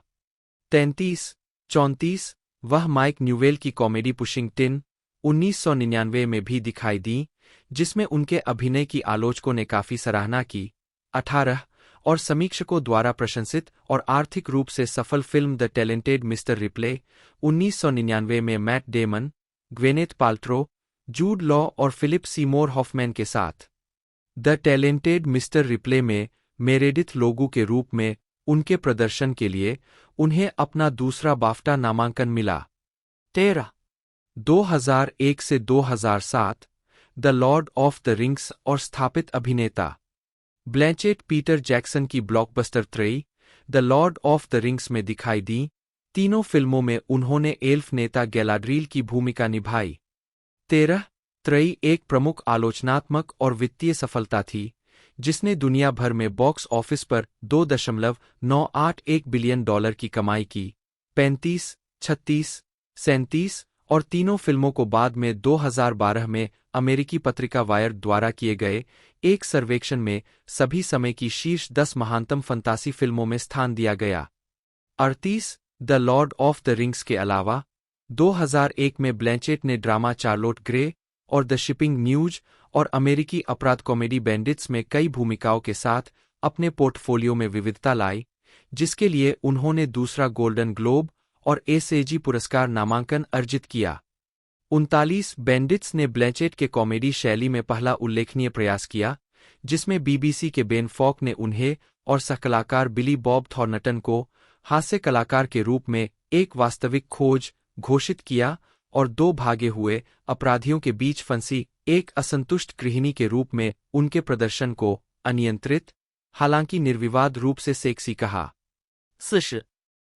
33 34 वह माइक न्यूवेल की कॉमेडी पुशिंग टिन 1999 में भी दिखाई दी, जिसमें उनके अभिनय की आलोचकों ने काफी सराहना की। 18 और समीक्षकों द्वारा प्रशंसित और आर्थिक रूप से सफल film the talented mister Ripley 1999 में Matt Damon, Gwyneth Paltrow, Jude Law और फिलिप सीमोर हॉफमैन के साथ। द टैलेंटेड मिस्टर रिप्ले में मेरेडिथ लोगू के रूप में उनके प्रदर्शन के लिए उन्हें अपना दूसरा बाफ्टा नामांकन मिला। 13. 2001 से 2007 the lord of the rings और स्थापित अभिनेता। ब्लैंचेट पीटर जैक्सन की ब्लॉकबस्टर त्रयी the lord of the rings में दिखाई दी। तीनों फिल्मों में उन्होंने एल्फ नेता गैलाड्रिल की भूमिका निभाई। 13 त्रयी एक प्रमुख आलोचनात्मक और वित्तीय सफलता थी, जिसने दुनिया भर में बॉक्स ऑफिस पर $2.981 बिलियन की कमाई की। 35, 36, 37 और तीनों फिल्मों को बाद में 2012 में अमेरिकी पत्रिका वायर द्वारा किए गए एक सर्वेक्षण में सभी समय की शीर्ष 10 महानतम फंतासी फिल्मों में स्थान दिया गया। 38 the lord of the rings के अलावा 2001 में ब्लैंचेट ने ड्रामा चार्लोट ग्रे और द शिपिंग न्यूज और अमेरिकी अपराध कॉमेडी बैंडिट्स में कई भूमिकाओं के साथ अपने पोर्टफोलियो में विविधता लाई, जिसके लिए उन्होंने दूसरा गोल्डन ग्लोब और SAG पुरस्कार नामांकन अर्जित किया। 39 बैंडिट्स ने ब्लैंचेट के कॉमेडी शैली में पहला उल्लेखनीय प्रयास किया, जिसमें BBC के बेन फॉक ने उन्हें और सहकलाकार बिली बॉब थॉर्नटन को हास्य कलाकार के रूप में एक वास्तविक खोज घोषित किया और 2 भागे हुए अपराधियों के बीच फंसी एक असंतुष्ट गृहिणी के रूप में उनके प्रदर्शन को अनियंत्रित, हालांकि निर्विवाद रूप से सेक्सी कहा। 40.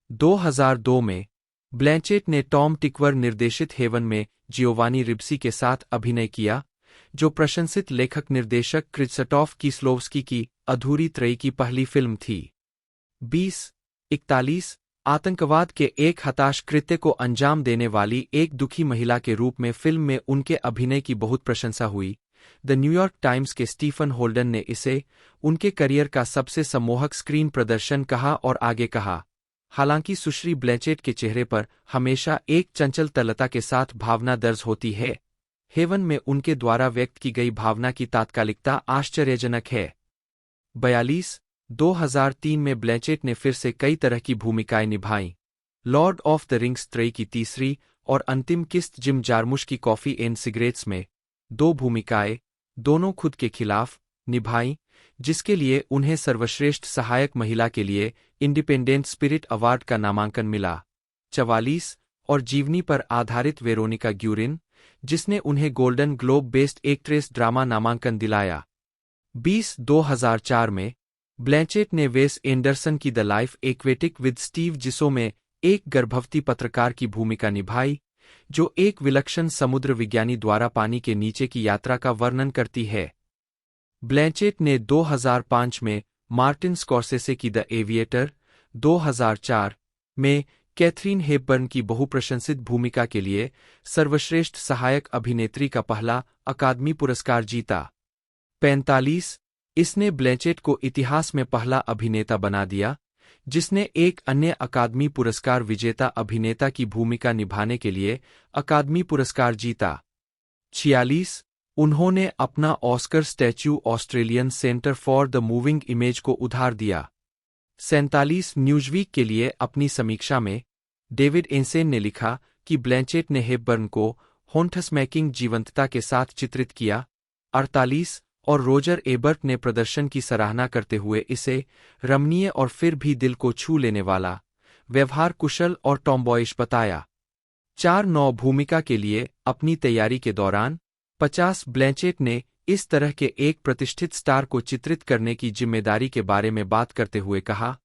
2002 में ब्लैंचेट ने टॉम टिकवर निर्देशित हेवन में जियोवानी रिब्सी के साथ अभिनय किया, जो प्रशंसित लेखक निर्देशक क्रिस्टोफ कीस्लोवस्की की अधूरी त्रयी की पहली फिल्म थी। 20, 41 आतंकवाद के एक हताश कृत्य को अंजाम देने वाली एक दुखी महिला के रूप में फिल्म में उनके अभिनय की बहुत प्रशंसा हुई। द न्यूयॉर्क टाइम्स के स्टीफन होल्डन ने इसे उनके करियर का सबसे सम्मोहक स्क्रीन प्रदर्शन कहा और आगे कहा, हालांकि सुश्री ब्लैंचेट के चेहरे पर हमेशा एक चंचल तरलता के साथ भावना दर्ज होती है, हेवन में उनके द्वारा व्यक्त की गई भावना की तात्कालिकता आश्चर्यजनक है। 42 2003 में ब्लैंचेट ने फिर से कई तरह की भूमिकाएं निभाईं। लॉर्ड ऑफ द रिंग्स त्रयी की तीसरी और अंतिम किस्त जिम जारमुश की कॉफी एंड सिगरेट्स में 2 भूमिकाएं, दोनों खुद के खिलाफ, निभाईं, जिसके लिए उन्हें सर्वश्रेष्ठ सहायक महिला के लिए इंडिपेंडेंट स्पिरिट अवार्ड का नामांकन मिला। 44 और जीवनी पर आधारित वेरोनिका ग्यूरिन, जिसने उन्हें golden globe best actress drama नामांकन दिलाया। 20 2004 में ब्लैंचेट ने वेस एंडरसन की the life aquatic with Steve Zissou में एक गर्भवती पत्रकार की भूमिका निभाई, जो एक विलक्षण समुद्र विज्ञानी द्वारा पानी के नीचे की यात्रा का वर्णन करती है। ब्लैंचेट ने 2005 में मार्टिन स्कॉर्सेसे की द एविएटर, 2004 में कैथरीन हेपबर्न की बहुप्रशंसित भूमिका के लिए सर्वश्रेष्ठ सहायक अभिनेत्री का पहला अकादमी पुरस्कार जीता। 45 इसने ब्लैंचेट को इतिहास में पहला अभिनेता बना दिया जिसने एक अन्य अकादमी पुरस्कार विजेता अभिनेता की भूमिका निभाने के लिए अकादमी पुरस्कार जीता। 46 उन्होंने अपना Oscar statue Australian centre for the moving image को उधार दिया। 47 न्यूज़वीक के लिए अपनी समीक्षा में डेविड एंसेन ने लिखा कि ब्लैंचेट ने हेपबर्न को होंठस्मैकिंग जीवंतता के साथ चित्रित किया। 48 और रोजर एबर्ट ने प्रदर्शन की सराहना करते हुए इसे रमणीय और फिर भी दिल को छू लेने वाला, व्यवहार कुशल और टॉम्बॉयिश बताया। 4-9 भूमिका के लिए अपनी तैयारी के दौरान 50 ब्लैंचेट ने इस तरह के एक प्रतिष्ठित स्टार को चित्रित करने की जिम्मेदारी के बारे में बात करते हुए कहा,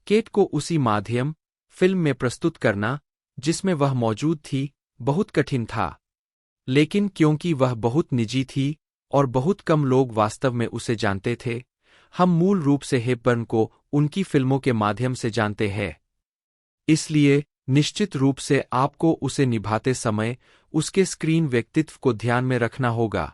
केट को उसी माध्यम फिल्म में प्रस्तुत करना जिसमें वह मौजूद थी बहुत कठिन था, लेकिन क्योंकि वह बहुत निजी थी और बहुत कम लोग वास्तव में उसे जानते थे, हम मूल रूप से हेपबर्न को उनकी फिल्मों के माध्यम से जानते हैं। इसलिए निश्चित रूप से आपको उसे निभाते समय उसके स्क्रीन व्यक्तित्व को ध्यान में रखना होगा।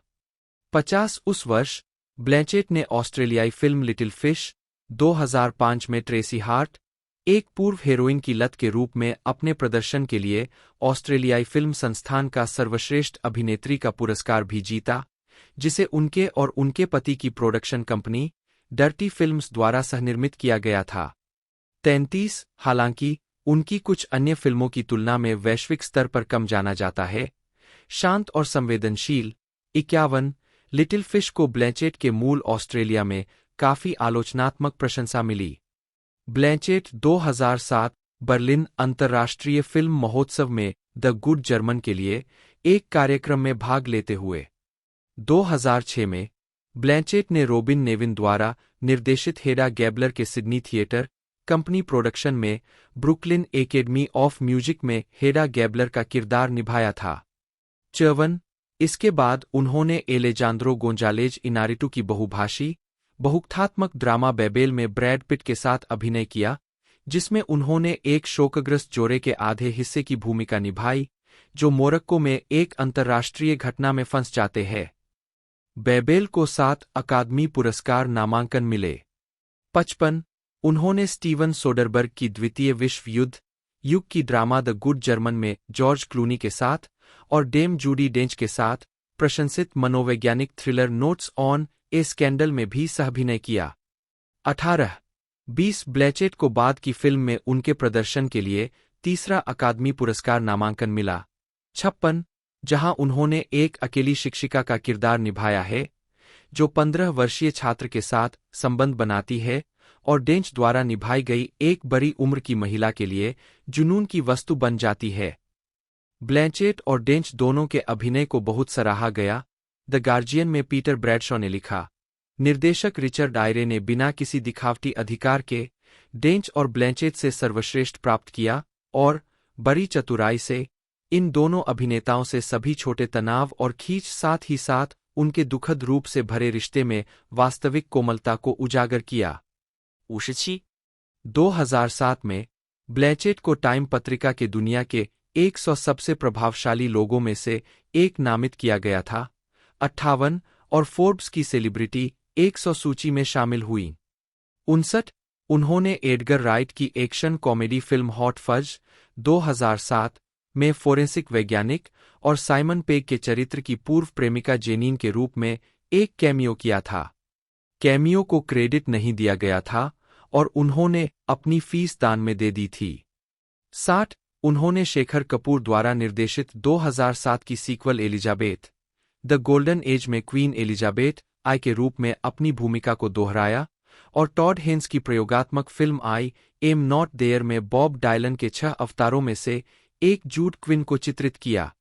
50 उस वर्ष ब्लैंचेट ने ऑस्ट्रेलियाई फिल्म लिटिल फिश 2005 में ट्रेसी हार्ट, एक पूर्व हीरोइन की लत के रूप में अपने प्रदर्शन के लिए ऑस्ट्रेलियाई फिल्म संस्थान का सर्वश्रेष्ठ अभिनेत्री का पुरस्कार भी जीता, जिसे उनके और उनके पति की प्रोडक्शन कंपनी डर्टी फिल्म्स द्वारा सहनिर्मित किया गया था। 33 हालांकि उनकी कुछ अन्य फिल्मों की तुलना में वैश्विक स्तर पर कम जाना जाता है, शांत और संवेदनशील। 51 लिटिल फिश को ब्लैंचेट के मूल ऑस्ट्रेलिया में काफी आलोचनात्मक प्रशंसा मिली। ब्लैंचेट 2007 बर्लिन अंतर्राष्ट्रीय फिल्म महोत्सव में द गुड जर्मन के लिए एक कार्यक्रम में भाग लेते हुए 2006 में ब्लैंचेट ने रोबिन नेविन द्वारा निर्देशित हेडा गैबलर के सिडनी थिएटर कंपनी प्रोडक्शन में ब्रुकलिन एकेडमी ऑफ म्यूजिक में हेडा गैबलर का किरदार निभाया था। 54 इसके बाद उन्होंने एलेजांद्रो गोंजालेज इनारिटू की बहुभाषी बहुकथात्मक ड्रामा बेबेल में ब्रैड पिट के साथ अभिनय किया, जिसमें उन्होंने एक शोकग्रस्त जोड़े के आधे हिस्से की भूमिका निभाई जो मोरक्को में एक अंतर्राष्ट्रीय घटना में फंस जाते हैं। बेबेल को 7 अकादमी पुरस्कार नामांकन मिले। 55 उन्होंने स्टीवन सोडरबर्ग की द्वितीय विश्व युग की ड्रामा द गुड जर्मन में जॉर्ज क्लूनी के साथ और डेम जूडी डेंच के साथ प्रशंसित मनोवैज्ञानिक thriller notes on a scandal में भी सहअभिनय किया। 18-20 ब्लैंचेट को बाद की फिल्म में उनके प्रदर्शन के लिए तीसरा अकादमी पुरस्कार नामांकन मिला। 56 जहां उन्होंने एक अकेली शिक्षिका का किरदार निभाया है जो 15 वर्षीय छात्र के साथ संबंध बनाती है और डेंच द्वारा निभाई गई एक बड़ी उम्र की महिला के लिए जुनून की वस्तु बन जाती है। ब्लैंचेट और डेंच दोनों के अभिनय को बहुत सराहा गया। द गार्जियन में पीटर ब्रैडशॉ ने लिखा, निर्देशक रिचर्ड आयरे ने बिना किसी दिखावटी अधिकार के डेंच और ब्लैंचेट से सर्वश्रेष्ठ प्राप्त किया और बड़ी चतुराई से इन दोनों अभिनेताओं से सभी छोटे तनाव और खींच साथ ही साथ उनके दुखद रूप से भरे रिश्ते में वास्तविक कोमलता को उजागर किया। 57 2007 में ब्लैचेट को टाइम पत्रिका के दुनिया के 100 सबसे प्रभावशाली लोगों में से एक नामित किया गया था। 58 और फोर्ब्स की सेलिब्रिटी 100 सूची में शामिल हुई। 59 उन्होंने एडगर राइट की action comedy film Hot Fuzz 2007 में फोरेंसिक वैज्ञानिक और साइमन पेग के चरित्र की पूर्व प्रेमिका जेनीन के रूप में एक कैमियो किया था। कैमियो को क्रेडिट नहीं दिया गया था और उन्होंने अपनी फीस दान में दे दी थी। 60 उन्होंने शेखर कपूर द्वारा निर्देशित 2007 की sequel Elizabeth the golden Age में क्वीन एलिजाबेथ आई के रूप में अपनी भूमिका को दोहराया और टॉड हेन्स की प्रयोगात्मक film I'm not There में बॉब डायलन के 6 अवतारों में से एक जूड क्विन को चित्रित किया।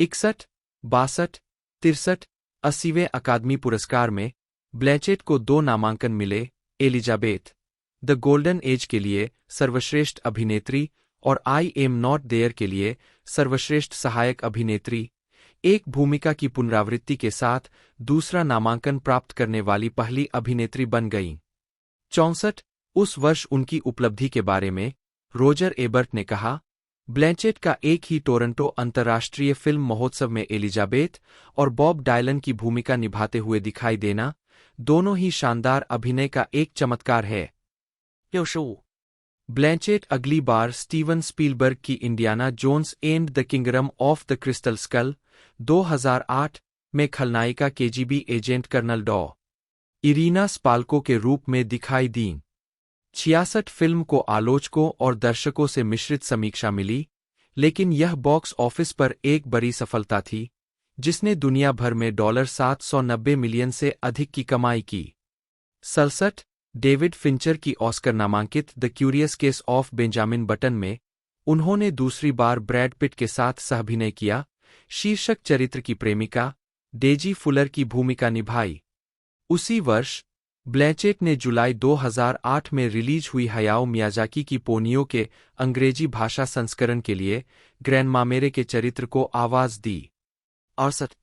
61, 62, 63, 80वें अकादमी पुरस्कार में ब्लैचेट को 2 नामांकन मिले, एलिजाबेथ द गोल्डन एज के लिए सर्वश्रेष्ठ अभिनेत्री और आई एम नॉट देयर के लिए सर्वश्रेष्ठ सहायक अभिनेत्री, एक भूमिका की पुनरावृत्ति के साथ दूसरा नामांकन प्राप्त करने वाली पहली अभिनेत्री बन गईं। 64 उस वर्ष उनकी उपलब्धि के बारे में रोजर एबर्ट ने कहा, ब्लैंचेट का एक ही टोरंटो अंतर्राष्ट्रीय फिल्म महोत्सव में एलिजाबेथ और बॉब डायलन की भूमिका निभाते हुए दिखाई देना दोनों ही शानदार अभिनय का एक चमत्कार है। 65. ब्लैंचेट अगली बार स्टीवन स्पीलबर्ग की Indiana Jones and the kingdom of the crystal school 2008 में खलनायिका KGB agent colonel Dr. Irina Spalko के रूप में दिखाई दीं। 66 फिल्म को आलोचकों और दर्शकों से मिश्रित समीक्षा मिली, लेकिन यह बॉक्स ऑफिस पर एक बड़ी सफलता थी, जिसने दुनिया भर में $790 मिलियन से अधिक की कमाई की। 67 डेविड फिंचर की ऑस्कर नामांकित the curious case of Benjamin button में उन्होंने दूसरी बार ब्रैड पिट के साथ सहअभिनय किया, शीर्षक चरित्र की प्रेमिका डेजी फुलर की भूमिका निभाई। उसी वर्ष ब्लैंचेट ने जुलाई 2008 में रिलीज हुई हयाओ मियाजाकी की पोनियो के अंग्रेजी भाषा संस्करण के लिए ग्रैंडमामेरे के चरित्र को आवाज दी। 68.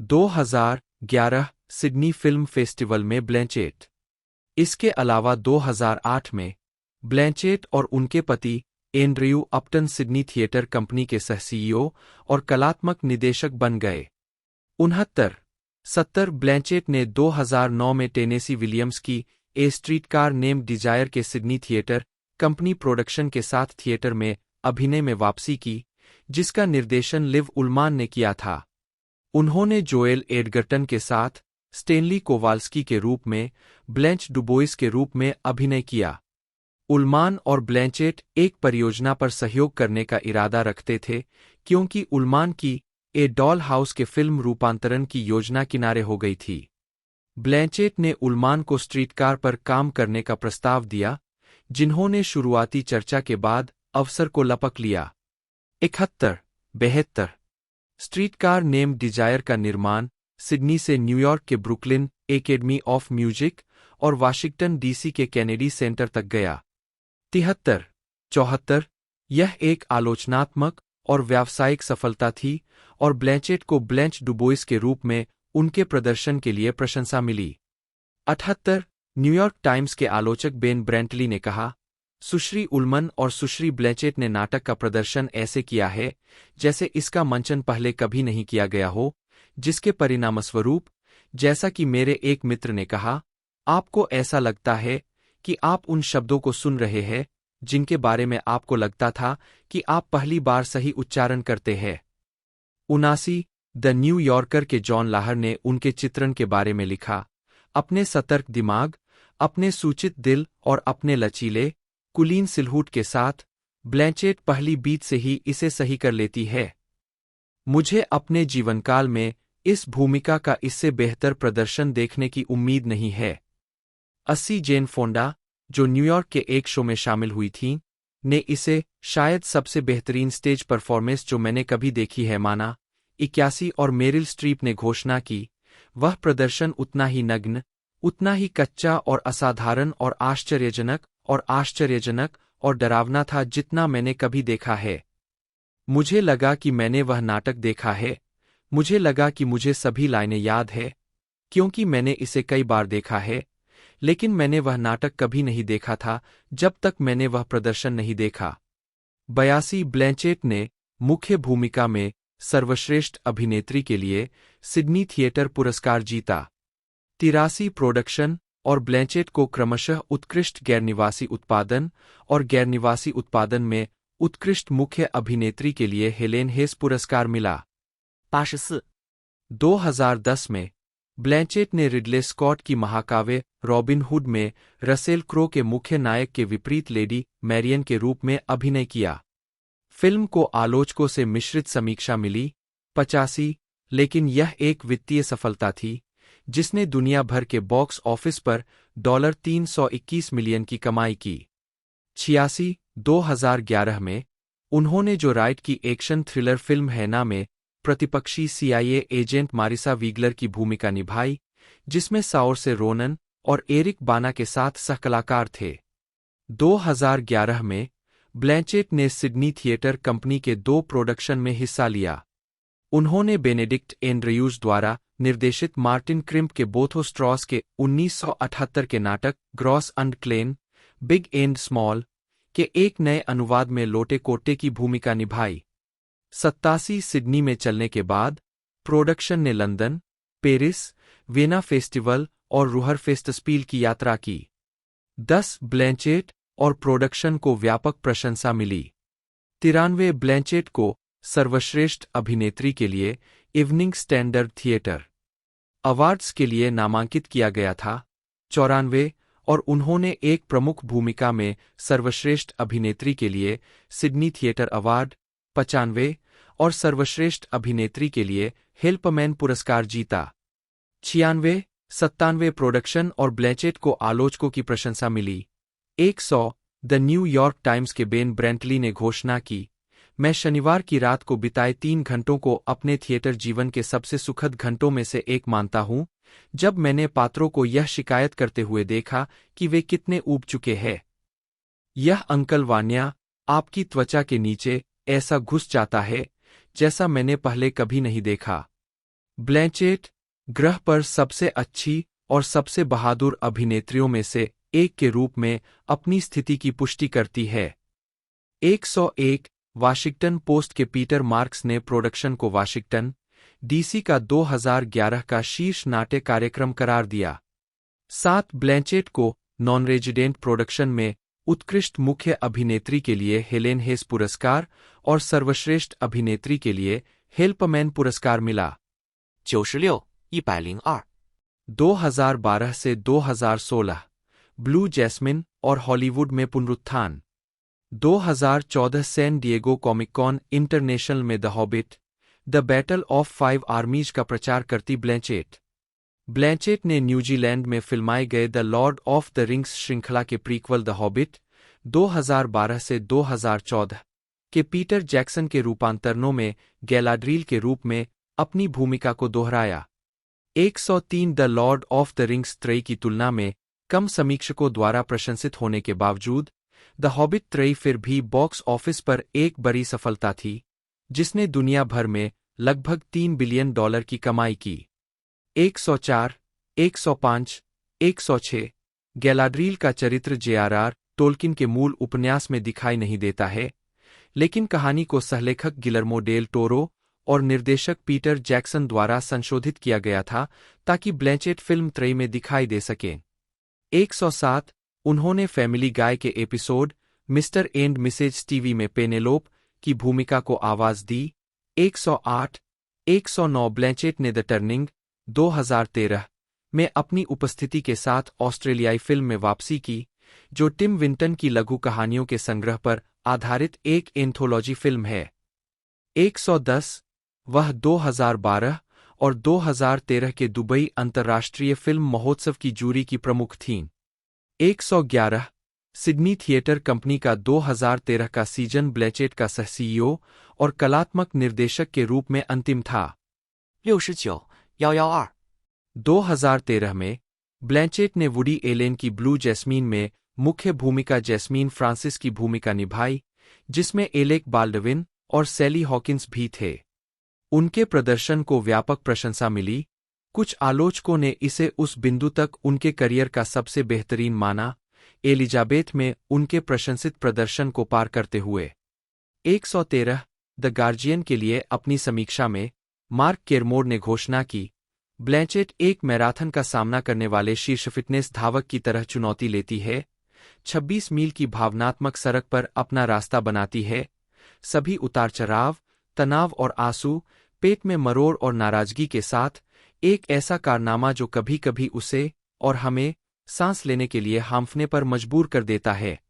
2011 सिडनी फिल्म फेस्टिवल में ब्लैंचेट। इसके अलावा 2008 में ब्लैंचेट और उनके पति एंड्रयू अपटन सिडनी थिएटर कंपनी के सह-सीईओ और कलात्मक निदेशक बन गए। 69 ब्लैंचेट ने 2009 में टेनेसी विलियम्स की ए स्ट्रीटकार नेम्ड डिजायर के सिडनी थिएटर कंपनी प्रोडक्शन के साथ थिएटर में अभिनय में वापसी की, जिसका निर्देशन लिव उलमान ने किया था। उन्होंने जोएल एडगर्टन के साथ स्टेनली कोवाल्स्की के रूप में ब्लैंच डुबोइस के रूप में अभिनय किया। उलमान और ब्लैंचेट एक परियोजना पर सहयोग करने का इरादा रखते थे, क्योंकि उलमान की ए डॉल हाउस के फिल्म रूपांतरण की योजना किनारे हो गई थी। ब्लैंचेट ने उलमान को स्ट्रीटकार पर काम करने का प्रस्ताव दिया, जिन्होंने शुरुआती चर्चा के बाद अवसर को लपक लिया। 71 स्ट्रीटकार नेम्ड डिजायर का निर्माण सिडनी से न्यूयॉर्क के ब्रुकलिन एकेडमी ऑफ म्यूजिक और वाशिंगटन डीसी के कैनेडी सेंटर तक गया। 74 यह एक आलोचनात्मक और व्यावसायिक सफलता थी और ब्लैंचेट को ब्लैंच डुबोइस के रूप में उनके प्रदर्शन के लिए प्रशंसा मिली। 78 न्यूयॉर्क टाइम्स के आलोचक बेन ब्रेंटली ने कहा, सुश्री उलमन और सुश्री ब्लैंचेट ने नाटक का प्रदर्शन ऐसे किया है जैसे इसका मंचन पहले कभी नहीं किया गया हो, जिसके परिणामस्वरूप, जैसा कि मेरे एक मित्र ने कहा, आपको ऐसा लगता है कि आप उन शब्दों को सुन रहे हैं जिनके बारे में आपको लगता था कि आप पहली बार सही उच्चारण करते हैं। 79 द न्यू यॉर्कर के जॉन लाहर ने उनके चित्रण के बारे में लिखा, अपने सतर्क दिमाग, अपने सूचित दिल और अपने लचीले, कुलीन सिलहूट के साथ, ब्लैंचेट पहली बीत से ही इसे सही कर लेती है। मुझे अपने जीवनकाल में इस भूमिका का इससे बेहतर प्रदर्शन देखने की उम्मीद नहीं है। 80 जेन फोंडा, जो न्यूयॉर्क के एक शो में शामिल हुई थीं, ने इसे शायद सबसे बेहतरीन स्टेज परफॉर्मेंस जो मैंने कभी देखी है माना। 81 और मेरिल स्ट्रीप ने घोषणा की, वह प्रदर्शन उतना ही नग्न, उतना ही कच्चा और असाधारण और आश्चर्यजनक और डरावना था जितना मैंने कभी देखा है। मुझे लगा कि मैंने वह नाटक देखा है, मुझे लगा कि मुझे सभी लाइनें याद है, क्योंकि मैंने इसे कई बार देखा है, लेकिन मैंने वह नाटक कभी नहीं देखा था जब तक मैंने वह प्रदर्शन नहीं देखा। 82 ब्लैंचेट ने मुख्य भूमिका में सर्वश्रेष्ठ अभिनेत्री के लिए सिडनी थिएटर पुरस्कार जीता। 83 प्रोडक्शन और ब्लैंचेट को क्रमशः उत्कृष्ट गैरनिवासी उत्पादन और गैरनिवासी उत्पादन में उत्कृष्ट मुख्य अभिनेत्री के लिए हेलेन हेस पुरस्कार मिला। 84 2010 में ब्लैंचेट ने रिडले स्कॉट की महाकाव्य रॉबिन हुड में रसेल क्रो के मुख्य नायक के विपरीत लेडी मैरियन के रूप में अभिनय किया। फिल्म को आलोचकों से मिश्रित समीक्षा मिली। 85 लेकिन यह एक वित्तीय सफलता थी जिसने दुनिया भर के बॉक्स ऑफिस पर $321 मिलियन की कमाई की। 86 2011 में उन्होंने जो राइट की एक्शन थ्रिलर फिल्म हैना में प्रतिपक्षी CIA एजेंट मारिसा वीगलर की भूमिका निभाई, जिसमें साओर्से रोनन और एरिक बाना के साथ सहकलाकार थे। 2011 में ब्लैंचेट ने सिडनी थिएटर कंपनी के 2 प्रोडक्शन में हिस्सा लिया। उन्होंने बेनेडिक्ट एंड्रयूज द्वारा निर्देशित मार्टिन क्रिम्प के बोथो स्ट्रॉस के 1978 के नाटक Gross and Klein, Big and Small के एक नए अनुवाद में लोटे कोट्टे की भूमिका निभाई। 87 सिडनी में चलने के बाद प्रोडक्शन ने लंदन, पेरिस, वियना फेस्टिवल और रूहर फेस्टस्पील की यात्रा की। 10 ब्लैंचेट और प्रोडक्शन को व्यापक प्रशंसा मिली। 93 ब्लैंचेट को सर्वश्रेष्ठ अभिनेत्री के लिए इवनिंग स्टैंडर्ड थिएटर अवार्ड्स के लिए नामांकित किया गया था। 94 और उन्होंने एक प्रमुख भूमिका में सर्वश्रेष्ठ अभिनेत्री के लिए सिडनी थिएटर अवार्ड 95 और सर्वश्रेष्ठ अभिनेत्री के लिए हेल्पमैन पुरस्कार जीता। 96 97 प्रोडक्शन और ब्लैंचेट को आलोचकों की प्रशंसा मिली। 100 द न्यूयॉर्क टाइम्स के बेन ब्रेंटली ने घोषणा की, मैं शनिवार की रात को बिताए 3 घंटों को अपने थिएटर जीवन के सबसे सुखद घंटों में से एक मानता हूं, जब मैंने पात्रों को यह शिकायत करते हुए देखा कि वे कितने ऊब चुके हैं। यह अंकल वान्या आपकी त्वचा के नीचे ऐसा घुस जाता है जैसा मैंने पहले कभी नहीं देखा। ब्लैंचेट ग्रह पर सबसे अच्छी और सबसे बहादुर अभिनेत्रियों में से एक के रूप में अपनी स्थिति की पुष्टि करती है। 101 वाशिंगटन पोस्ट के पीटर मार्क्स ने प्रोडक्शन को वाशिंगटन DC का 2011 का शीर्ष नाट्य कार्यक्रम करार दिया। 7 ब्लैंचेट को नॉन रेजिडेंट प्रोडक्शन में उत्कृष्ट मुख्य अभिनेत्री के लिए हेलेन हेस पुरस्कार और सर्वश्रेष्ठ अभिनेत्री के लिए हेल्पमैन पुरस्कार मिला। 96 102 2012 से 2016 ब्लू जैस्मिन और हॉलीवुड में पुनरुत्थान। 2014 San Diego Comic Con International में the hobbit the battle of 5 armies का प्रचार करती ब्लैंचेट। ब्लैंचेट ने न्यूजीलैंड में फिल्माए गए the lord of the rings श्रृंखला के प्रीक्वल द हॉबिट 2012 से 2014 के पीटर जैक्सन के रूपांतरणों में गैलाड्रिल के रूप में अपनी भूमिका को दोहराया। 103 the lord of the rings त्रयी की तुलना में कम समीक्षकों द्वारा प्रशंसित होने के बावजूद द हॉबिट त्रयी फिर भी बॉक्स ऑफिस पर एक बड़ी सफलता थी, जिसने दुनिया भर में लगभग $3 बिलियन की कमाई की। 104, 105, 106 गैलाड्रिल का चरित्र JRR टोल्किन के मूल उपन्यास में दिखाई नहीं देता है, लेकिन कहानी को सहलेखक गिलर्मो डेल टोरो और निर्देशक पीटर जैक्सन द्वारा संशोधित किया गया था ताकि ब्लैंचेट फिल्म त्रयी में दिखाई दे सके। 107 उन्होंने फैमिली गाय के episode Mr and Mrs TV में पेनेलोप की भूमिका को आवाज दी। 108, 109 ब्लैंचेट ने द टर्निंग 2013 में अपनी उपस्थिति के साथ ऑस्ट्रेलियाई फिल्म में वापसी की, जो टिम विंटन की लघु कहानियों के संग्रह पर आधारित एक एंथोलॉजी फिल्म है। 110 वह 2012 और 2013 के दुबई अंतर्राष्ट्रीय फिल्म महोत्सव की जूरी की प्रमुख थीं। 111 सिडनी थिएटर कंपनी का 2013 का सीजन ब्लैंचेट का सह-CEO और कलात्मक निर्देशक के रूप में अंतिम था। 69 112 2013 में ब्लैंचेट ने वुडी एलेन की ब्लू जैस्मीन में मुख्य भूमिका जैस्मीन फ्रांसिस की भूमिका निभाई, जिसमें एलेक बाल्डविन और सैली हॉकिंस भी थे। उनके प्रदर्शन को व्यापक प्रशंसा मिली। कुछ आलोचकों ने इसे उस बिंदु तक उनके करियर का सबसे बेहतरीन माना, एलिजाबेथ में उनके प्रशंसित प्रदर्शन को पार करते हुए। 113 द गार्जियन के लिए अपनी समीक्षा में मार्क केरमोर ने घोषणा की, ब्लैंचेट एक मैराथन का सामना करने वाले शीर्ष फिटनेस धावक की तरह चुनौती लेती है, 26 मील की भावनात्मक सड़क पर अपना रास्ता बनाती है, सभी उतार-चढ़ाव, तनाव और आंसू, पेट में मरोड़ और नाराजगी के साथ, एक ऐसा कारनामा जो कभी-कभी उसे और हमें सांस लेने के लिए हांफने पर मजबूर कर देता है।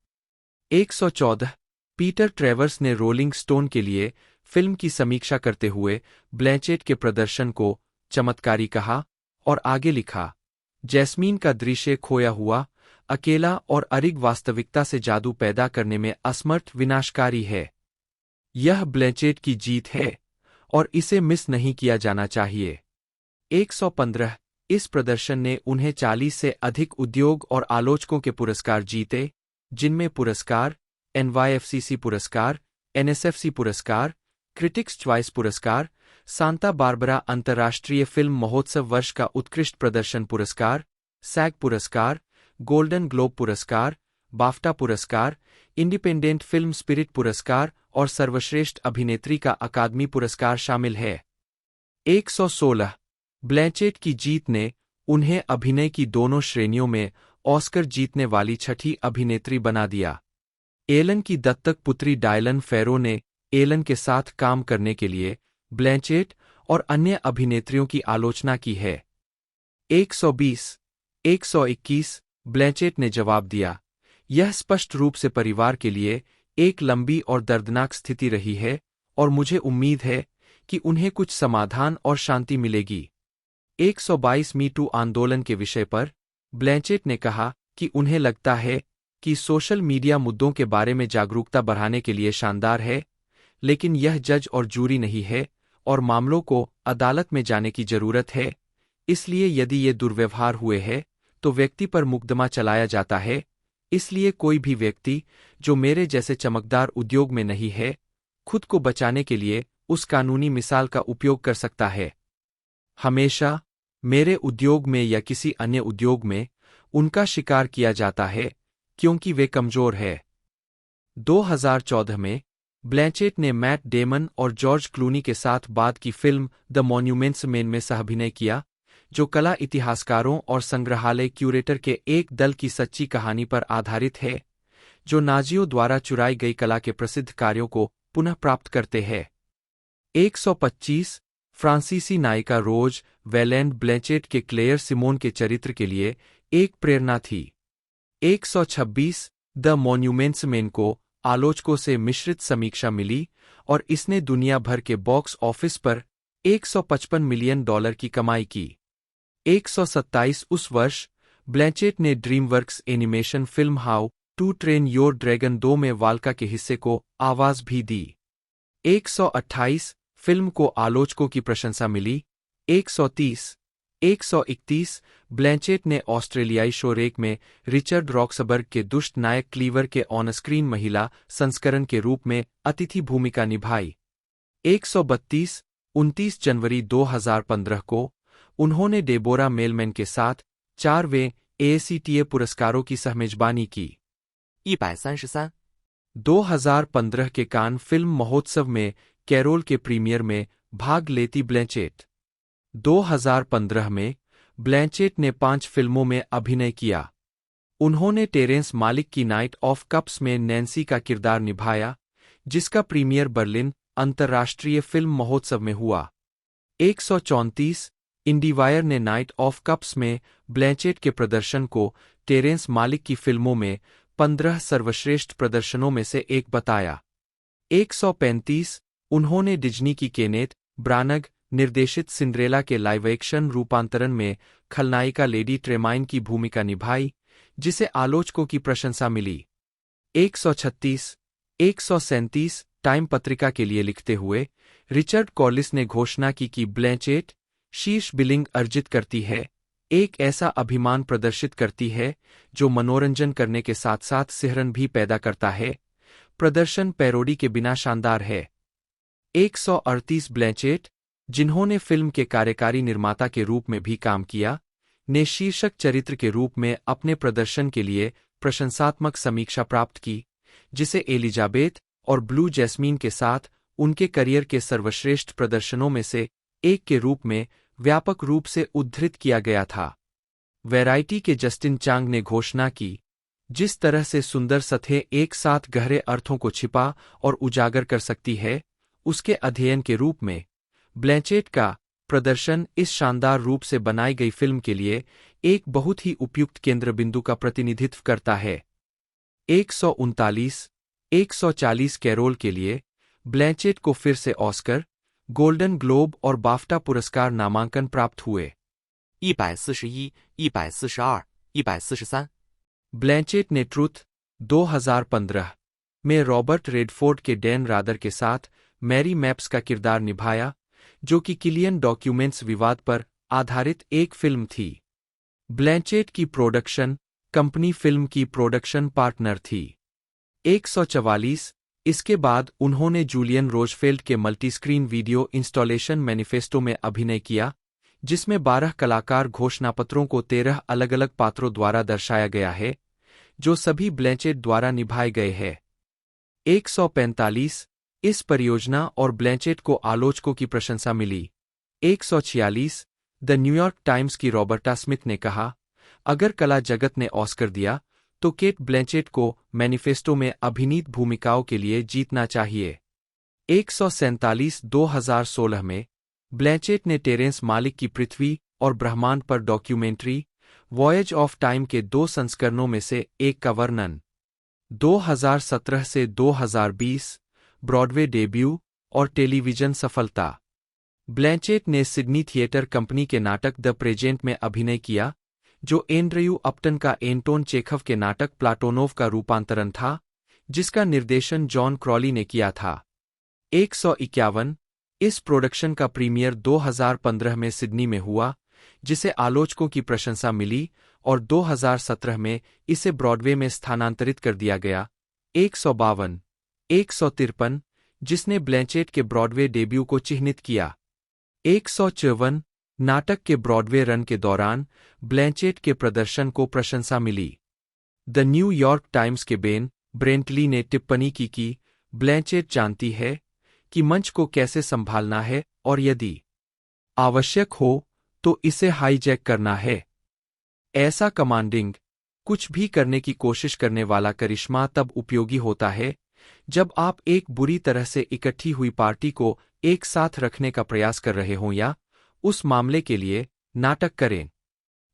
114 पीटर ट्रेवर्स ने रोलिंग स्टोन के लिए फिल्म की समीक्षा करते हुए ब्लैंचेट के प्रदर्शन को चमत्कारी कहा और आगे लिखा, जैस्मीन का दृश्य खोया हुआ, अकेला और अरिग वास्तविकता से जादू पैदा करने में असमर्थ विनाशकारी है। यह ब्लैंचेट की जीत है और इसे मिस नहीं किया जाना चाहिए। 115 इस प्रदर्शन ने उन्हें 40 से अधिक उद्योग और आलोचकों के पुरस्कार जीते, जिनमें पुरस्कार, NYFCC पुरस्कार, NSFC पुरस्कार, क्रिटिक्स च्वाइस पुरस्कार, सांता बारबरा अंतर्राष्ट्रीय फिल्म महोत्सव वर्ष का उत्कृष्ट प्रदर्शन पुरस्कार, सैग पुरस्कार, गोल्डन ग्लोब पुरस्कार, बाफ्टा पुरस्कार, इंडिपेंडेंट फिल्म स्पिरिट पुरस्कार और सर्वश्रेष्ठ अभिनेत्री का अकादमी पुरस्कार शामिल है। 116 ब्लैंचेट की जीत ने उन्हें अभिनय की दोनों श्रेणियों में ऑस्कर जीतने वाली छठी अभिनेत्री बना दिया। एलन की दत्तक पुत्री डायलन फेरो ने एलन के साथ काम करने के लिए ब्लैंचेट और अन्य अभिनेत्रियों की आलोचना की है। 121 ब्लैंचेट ने जवाब दिया, यह स्पष्ट रूप से परिवार के लिए एक लंबी और दर्दनाक स्थिति रही है और मुझे उम्मीद है कि उन्हें कुछ समाधान और शांति मिलेगी। 122 मीटू आंदोलन के विषय पर ब्लैंचेट ने कहा कि उन्हें लगता है कि सोशल मीडिया मुद्दों के बारे में जागरूकता बढ़ाने के लिए शानदार है, लेकिन यह जज और जूरी नहीं है और मामलों को अदालत में जाने की जरूरत है, इसलिए यदि ये दुर्व्यवहार हुए हैं तो व्यक्ति पर मुकदमा चलाया जाता है, इसलिए कोई भी व्यक्ति जो मेरे जैसे चमकदार उद्योग में नहीं है, खुद को बचाने के लिए उस कानूनी मिसाल का उपयोग कर सकता है। हमेशा मेरे उद्योग में या किसी अन्य उद्योग में उनका शिकार किया जाता है क्योंकि वे कमजोर है। 2014 में ब्लैंचेट ने मैट डेमन और जॉर्ज क्लूनी के साथ बाद की फिल्म द मॉन्यूमेंट्स मेन में सहअभिनय किया, जो कला इतिहासकारों और संग्रहालय क्यूरेटर के एक दल की सच्ची कहानी पर आधारित है, जो नाजियों द्वारा चुराई गई कला के प्रसिद्ध कार्यों को पुनः प्राप्त करते हैं। 125 फ्रांसीसी नायिका रोज वेलैंड ब्लैंचेट के क्लेयर सिमोन के चरित्र के लिए एक प्रेरणा थी। 126 द मॉन्यूमेंट्स मेन को आलोचकों से मिश्रित समीक्षा मिली और इसने दुनिया भर के बॉक्स ऑफिस पर $155 मिलियन की कमाई की। 127 उस वर्ष ब्लैंचेट ने DreamWorks Animation film How to Train Your Dragon 2 में वाल्का के हिस्से को आवाज भी दी। 128 फिल्म को आलोचकों की प्रशंसा मिली। 131 ब्लैंचेट ने ऑस्ट्रेलियाई शो रेक में रिचर्ड रॉक्सबर्ग के दुष्ट नायक क्लीवर के ऑनस्क्रीन महिला संस्करण के रूप में अतिथि भूमिका निभाई। 29 जनवरी 2015 को उन्होंने डेबोरा मेलमैन के साथ 4वें ACTA पुरस्कारों की सहमेजबानी की। 133 2015 के कान फिल्म महोत्सव में कैरोल के प्रीमियर में भाग लेती ब्लैंचेट। 2015 में ब्लैंचेट ने 5 फिल्मों में अभिनय किया। उन्होंने टेरेंस मालिक की नाइट ऑफ कप्स में नैन्सी का किरदार निभाया, जिसका प्रीमियर बर्लिन अंतर्राष्ट्रीय फिल्म महोत्सव में हुआ। 134 इंडीवायर ने नाइट ऑफ कप्स में ब्लैंचेट के प्रदर्शन को टेरेंस मालिक की फिल्मों में 15 सर्वश्रेष्ठ प्रदर्शनों में से एक बताया। 135 उन्होंने डिज्नी की केनेथ ब्रानग निर्देशित सिंड्रेला के लाइव एक्शन रूपांतरण में खलनायिका लेडी ट्रेमाइन की भूमिका निभाई, जिसे आलोचकों की प्रशंसा मिली। 137 टाइम पत्रिका के लिए लिखते हुए रिचर्ड कॉलिस ने घोषणा की कि ब्लैंचेट शीर्ष बिलिंग अर्जित करती है, एक ऐसा अभिमान प्रदर्शित करती है जो मनोरंजन करने के साथ साथ सिहरन भी पैदा करता है। प्रदर्शन पैरोडी के बिना शानदार है। 138 ब्लैंचेट जिन्होंने फिल्म के कार्यकारी निर्माता के रूप में भी काम किया, ने शीर्षक चरित्र के रूप में अपने प्रदर्शन के लिए प्रशंसात्मक समीक्षा प्राप्त की, जिसे एलिजाबेथ और ब्लू जैस्मीन के साथ उनके करियर के सर्वश्रेष्ठ प्रदर्शनों में से एक के रूप में व्यापक रूप से उद्धृत किया गया था। वैरायटी के जस्टिन चांग ने घोषणा की, जिस तरह से सुंदर सतह एक साथ गहरे अर्थों को छिपा और उजागर कर सकती है, उसके अध्ययन के रूप में ब्लैंचेट का प्रदर्शन इस शानदार रूप से बनाई गई फिल्म के लिए एक बहुत ही उपयुक्त केंद्रबिंदु का प्रतिनिधित्व करता है। 139 कैरोल के लिए ब्लैंचेट को फिर से ऑस्कर, गोल्डन ग्लोब और बाफ्टा पुरस्कार नामांकन प्राप्त हुए। 141、142、143。ब्लैंचेट ने ट्रुथ 2015 में रॉबर्ट रेडफोर्ड के डैन रादर के साथ मैरी मैप्स का किरदार निभाया, जो कि किलियन डॉक्यूमेंट्स विवाद पर आधारित एक फिल्म थी। ब्लैंचेट की प्रोडक्शन कंपनी फिल्म की प्रोडक्शन पार्टनर थी। 144 इसके बाद उन्होंने जूलियन रोजफेल्ड के मल्टीस्क्रीन वीडियो इंस्टॉलेशन मैनिफेस्टो में अभिनय किया, जिसमें 12 कलाकार घोषणापत्रों को 13 अलग-अलग पात्रों द्वारा दर्शाया गया है, जो सभी ब्लैंचेट द्वारा निभाए गए हैं। 145 इस परियोजना और ब्लैंचेट को आलोचकों की प्रशंसा मिली। 146 द न्यूयॉर्क टाइम्स की रॉबर्टा स्मिथ ने कहा, अगर कला जगत ने ऑस्कर दिया, तो केट ब्लैंचेट को मैनिफेस्टो में अभिनीत भूमिकाओं के लिए जीतना चाहिए। 147 2016 में ब्लैंचेट ने टेरेंस मालिक की पृथ्वी और ब्रह्मांड पर डॉक्यूमेंट्री वॉयज ऑफ टाइम के 2 संस्करणों में से एक का वर्णन। 2017 से 2020 ब्रॉडवे डेब्यू और टेलीविजन सफलता। ब्लैंचेट ने सिडनी थिएटर कंपनी के नाटक द प्रेजेंट में अभिनय किया, जो एंड्रयू अपटन का एंटोन चेखव के नाटक प्लाटोनोव का रूपांतरण था, जिसका निर्देशन जॉन क्रॉली ने किया था। 151 इस प्रोडक्शन का प्रीमियर 2015 में सिडनी में हुआ, जिसे आलोचकों की प्रशंसा मिली, और 2017 में इसे ब्रॉडवे में स्थानांतरित कर दिया गया। 152 153 जिसने ब्लैंचेट के ब्रॉडवे डेब्यू को चिह्नित किया। 154 नाटक के ब्रॉडवे रन के दौरान ब्लैंचेट के प्रदर्शन को प्रशंसा मिली। द न्यूयॉर्क टाइम्स के बेन ब्रेंटली ने टिप्पणी की ब्लैंचेट जानती है कि मंच को कैसे संभालना है और यदि आवश्यक हो तो इसे हाईजैक करना है। ऐसा कमांडिंग कुछ भी करने की कोशिश करने वाला करिश्मा तब उपयोगी होता है जब आप एक बुरी तरह से इकट्ठी हुई पार्टी को एक साथ रखने का प्रयास कर रहे हों या उस मामले के लिए नाटक करें।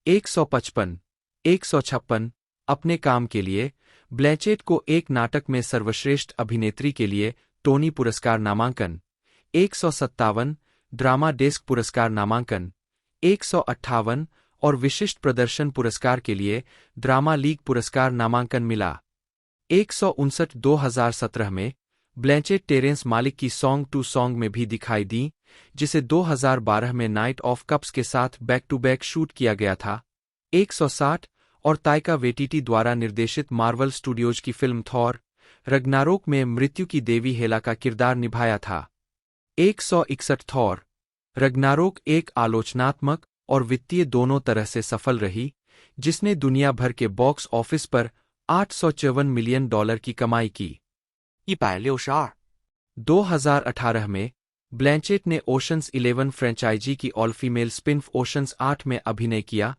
155 156 अपने काम के लिए ब्लैंचेट को एक नाटक में सर्वश्रेष्ठ अभिनेत्री के लिए टोनी पुरस्कार नामांकन। 157 ड्रामा डेस्क पुरस्कार नामांकन। 158 और विशिष्ट प्रदर्शन पुरस्कार के लिए ड्रामा लीग पुरस्कार नामांकन मिला। 159 2017 में ब्लैंचेट टेरेंस मालिक की सॉन्ग टू सॉन्ग में भी दिखाई दी, जिसे 2012 में नाइट ऑफ कप्स के साथ बैक टू बैक शूट किया गया था। 160 और ताइका वेटिटी द्वारा निर्देशित मार्वल स्टूडियोज की फिल्म थॉर रग्नारोक में मृत्यु की देवी हेला का किरदार निभाया था। 161 थॉर रग्नारोक एक आलोचनात्मक और वित्तीय दोनों तरह से सफल रही, जिसने दुनिया भर के बॉक्स ऑफिस पर $854 मिलियन की कमाई की। 162 2018 में ब्लैंचेट ने ओशंस 11 फ्रेंचाइजी की ऑल फीमेल स्पिन-ऑफ ओशंस 8 में अभिनय किया,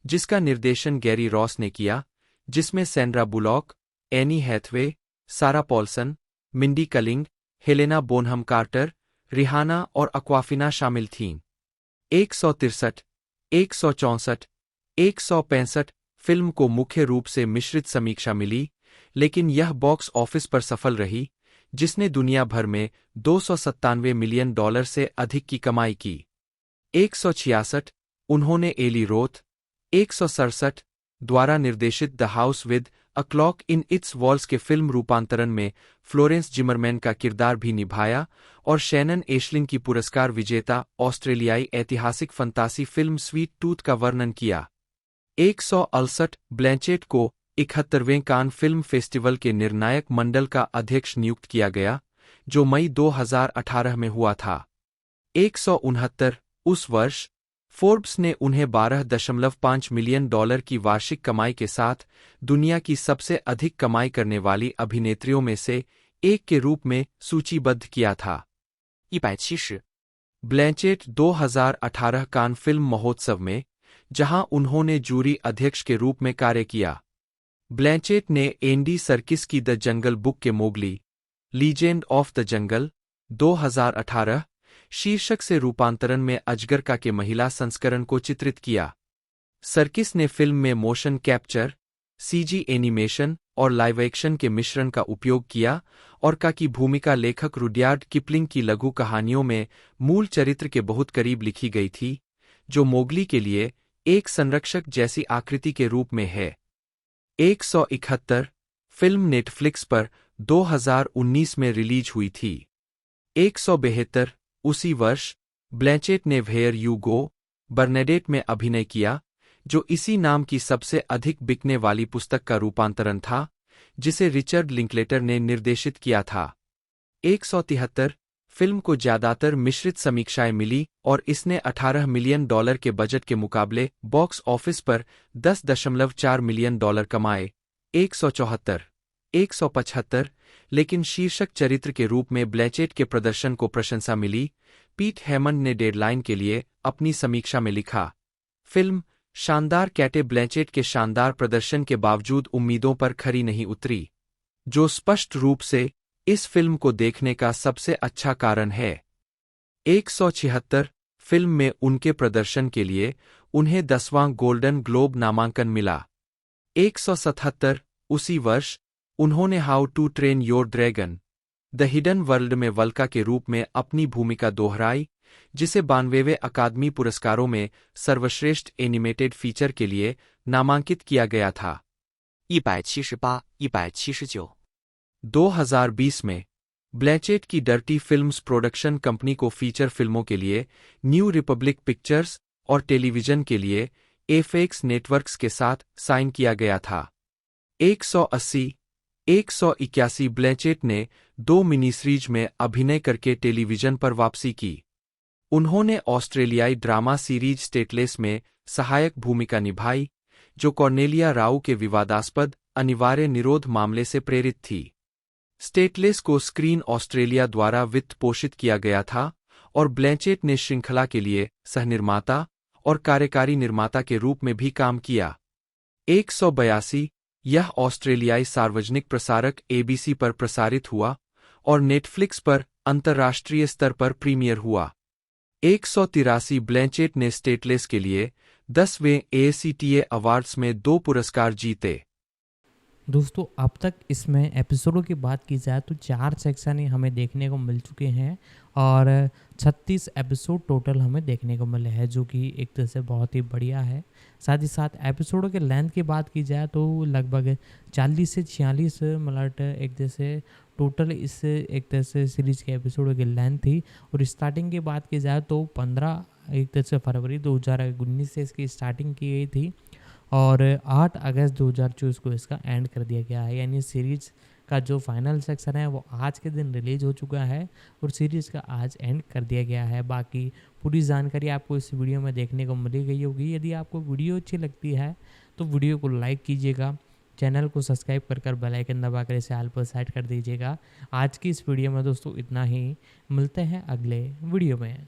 जिसका निर्देशन गैरी रॉस ने किया, जिसमें Sandra Bullock, Anne Hathaway, Sarah Paulson, Mindy Kaling, Helena Bonham Carter, Rihanna और अक्वाफिना शामिल थीं। 163 164 165 फिल्म को मुख्य रूप से मिश्रित समीक्षा मिली, लेकिन यह बॉक्स ऑफिस पर सफल रही, जिसने दुनिया भर में $297 मिलियन से अधिक की कमाई की। 166 उन्होंने एली रोथ 167 द्वारा निर्देशित the house with a clock in its walls के फिल्म रूपांतरण में फ्लोरेंस जिमरमैन का किरदार भी निभाया और शैनन एशलिन की पुरस्कार विजेता ऑस्ट्रेलियाई ऐतिहासिक फंतासी फिल्म स्वीट टूथ का वर्णन किया। 168 ब्लैंचेट को 71वें कान फिल्म फेस्टिवल के निर्णायक मंडल का अध्यक्ष नियुक्त किया गया, जो मई 2018 में हुआ था। 169 उस वर्ष फोर्ब्स ने उन्हें $12.5 मिलियन की वार्षिक कमाई के साथ दुनिया की सबसे अधिक कमाई करने वाली अभिनेत्रियों में से एक के रूप में सूचीबद्ध किया था। 170 ब्लैंचेट 2018 कान फिल्म महोत्सव में, जहां उन्होंने जूरी अध्यक्ष के रूप में कार्य किया, ब्लैंचेट ने एंडी सर्किस की द जंगल बुक के Mowgli legend of the jungle 2018 शीर्षक से रूपांतरण में अजगर के महिला संस्करण को चित्रित किया। सर्किस ने फिल्म में मोशन कैप्चर, सीजी एनिमेशन और लाइव एक्शन के मिश्रण का उपयोग किया और की भूमिका लेखक रुडयार्ड किपलिंग की लघु कहानियों में मूल चरित्र के बहुत करीब लिखी गई थी, जो मोगली के लिए एक संरक्षक जैसी आकृति के रूप में है। 171 फिल्म नेटफ्लिक्स पर 2019 में रिलीज हुई थी। 172 उसी वर्ष ब्लैंचेट ने वेयर यू गो बर्नेडेट में अभिनय किया, जो इसी नाम की सबसे अधिक बिकने वाली पुस्तक का रूपांतरण था, जिसे रिचर्ड लिंकलेटर ने निर्देशित किया था। 173 फिल्म को ज्यादातर मिश्रित समीक्षाएं मिली और इसने $18 मिलियन के बजट के मुकाबले बॉक्स ऑफिस पर $10.4 मिलियन कमाए। 174 175 लेकिन शीर्षक चरित्र के रूप में ब्लैंचेट के प्रदर्शन को प्रशंसा मिली। पीट हेमंड ने डेडलाइन के लिए अपनी समीक्षा में लिखा, फिल्म शानदार कैटे ब्लैंचेट के शानदार प्रदर्शन के बावजूद उम्मीदों पर खरी नहीं उतरी, जो स्पष्ट रूप से इस फिल्म को देखने का सबसे अच्छा कारण है। 176 फिल्म में उनके प्रदर्शन के लिए उन्हें 10वां गोल्डन ग्लोब नामांकन मिला। 177 उसी वर्ष उन्होंने how to Train Your dragon the hidden world में वल्का के रूप में अपनी भूमिका दोहराई, जिसे 92वें अकादमी पुरस्कारों में सर्वश्रेष्ठ एनिमेटेड फीचर के लिए नामांकित किया गया था। 178 179 2020 में ब्लैंचेट की डर्टी फिल्म्स प्रोडक्शन कंपनी को फीचर फिल्मों के लिए न्यू रिपब्लिक पिक्चर्स और टेलीविजन के लिए एफएक्स नेटवर्क्स के साथ साइन किया गया था। 180 181 ब्लैंचेट ने 2 मिनी सीरीज में अभिनय करके टेलीविजन पर वापसी की। उन्होंने ऑस्ट्रेलियाई ड्रामा सीरीज स्टेटलेस में सहायक भूमिका निभाई, जो कॉर्नेलिया राउ के विवादास्पद अनिवार्य निरोध मामले से प्रेरित थी। स्टेटलेस को स्क्रीन ऑस्ट्रेलिया द्वारा वित्त पोषित किया गया था और ब्लैंचेट ने श्रृंखला के लिए सहनिर्माता और कार्यकारी निर्माता के रूप में भी काम किया। 182 यह ऑस्ट्रेलियाई सार्वजनिक प्रसारक एबीसी पर प्रसारित हुआ और नेटफ्लिक्स पर अंतर्राष्ट्रीय स्तर पर प्रीमियर हुआ। 183 ब्लैंचेट ने स्टेटलेस के लिए 10वें ACTA अवार्ड्स में 2 पुरस्कार जीते। दोस्तों अब तक इसमें एपिसोडों की बात की जाए तो 4 सेक्शन हमें देखने को मिल चुके हैं और 36 एपिसोड टोटल हमें देखने को मिले हैं, जो कि एक तरह से बहुत ही बढ़िया है। साथ ही साथ एपिसोडों के लेंथ की बात की जाए तो लगभग 40 से 46 मिनट एक तरह से टोटल इस एक तरह से सीरीज़ के एपिसोडों की लेंथ थी। और स्टार्टिंग की बात की जाए तो 15 एक तरह से फरवरी 2019 से इसकी स्टार्टिंग की गई थी और 8 अगस्त 2024 को इसका एंड कर दिया गया है। यानी सीरीज़ का जो फाइनल सेक्शन है वो आज के दिन रिलीज हो चुका है और सीरीज़ का आज एंड कर दिया गया है। बाकी पूरी जानकारी आपको इस वीडियो में देखने को मिली गई होगी। यदि आपको वीडियो अच्छी लगती है तो वीडियो को लाइक कीजिएगा, चैनल को सब्सक्राइब कर बेल आइकन दबाकर इसे ऑल पर सेट कर दीजिएगा। आज की इस वीडियो में दोस्तों इतना ही, मिलते हैं अगले वीडियो में।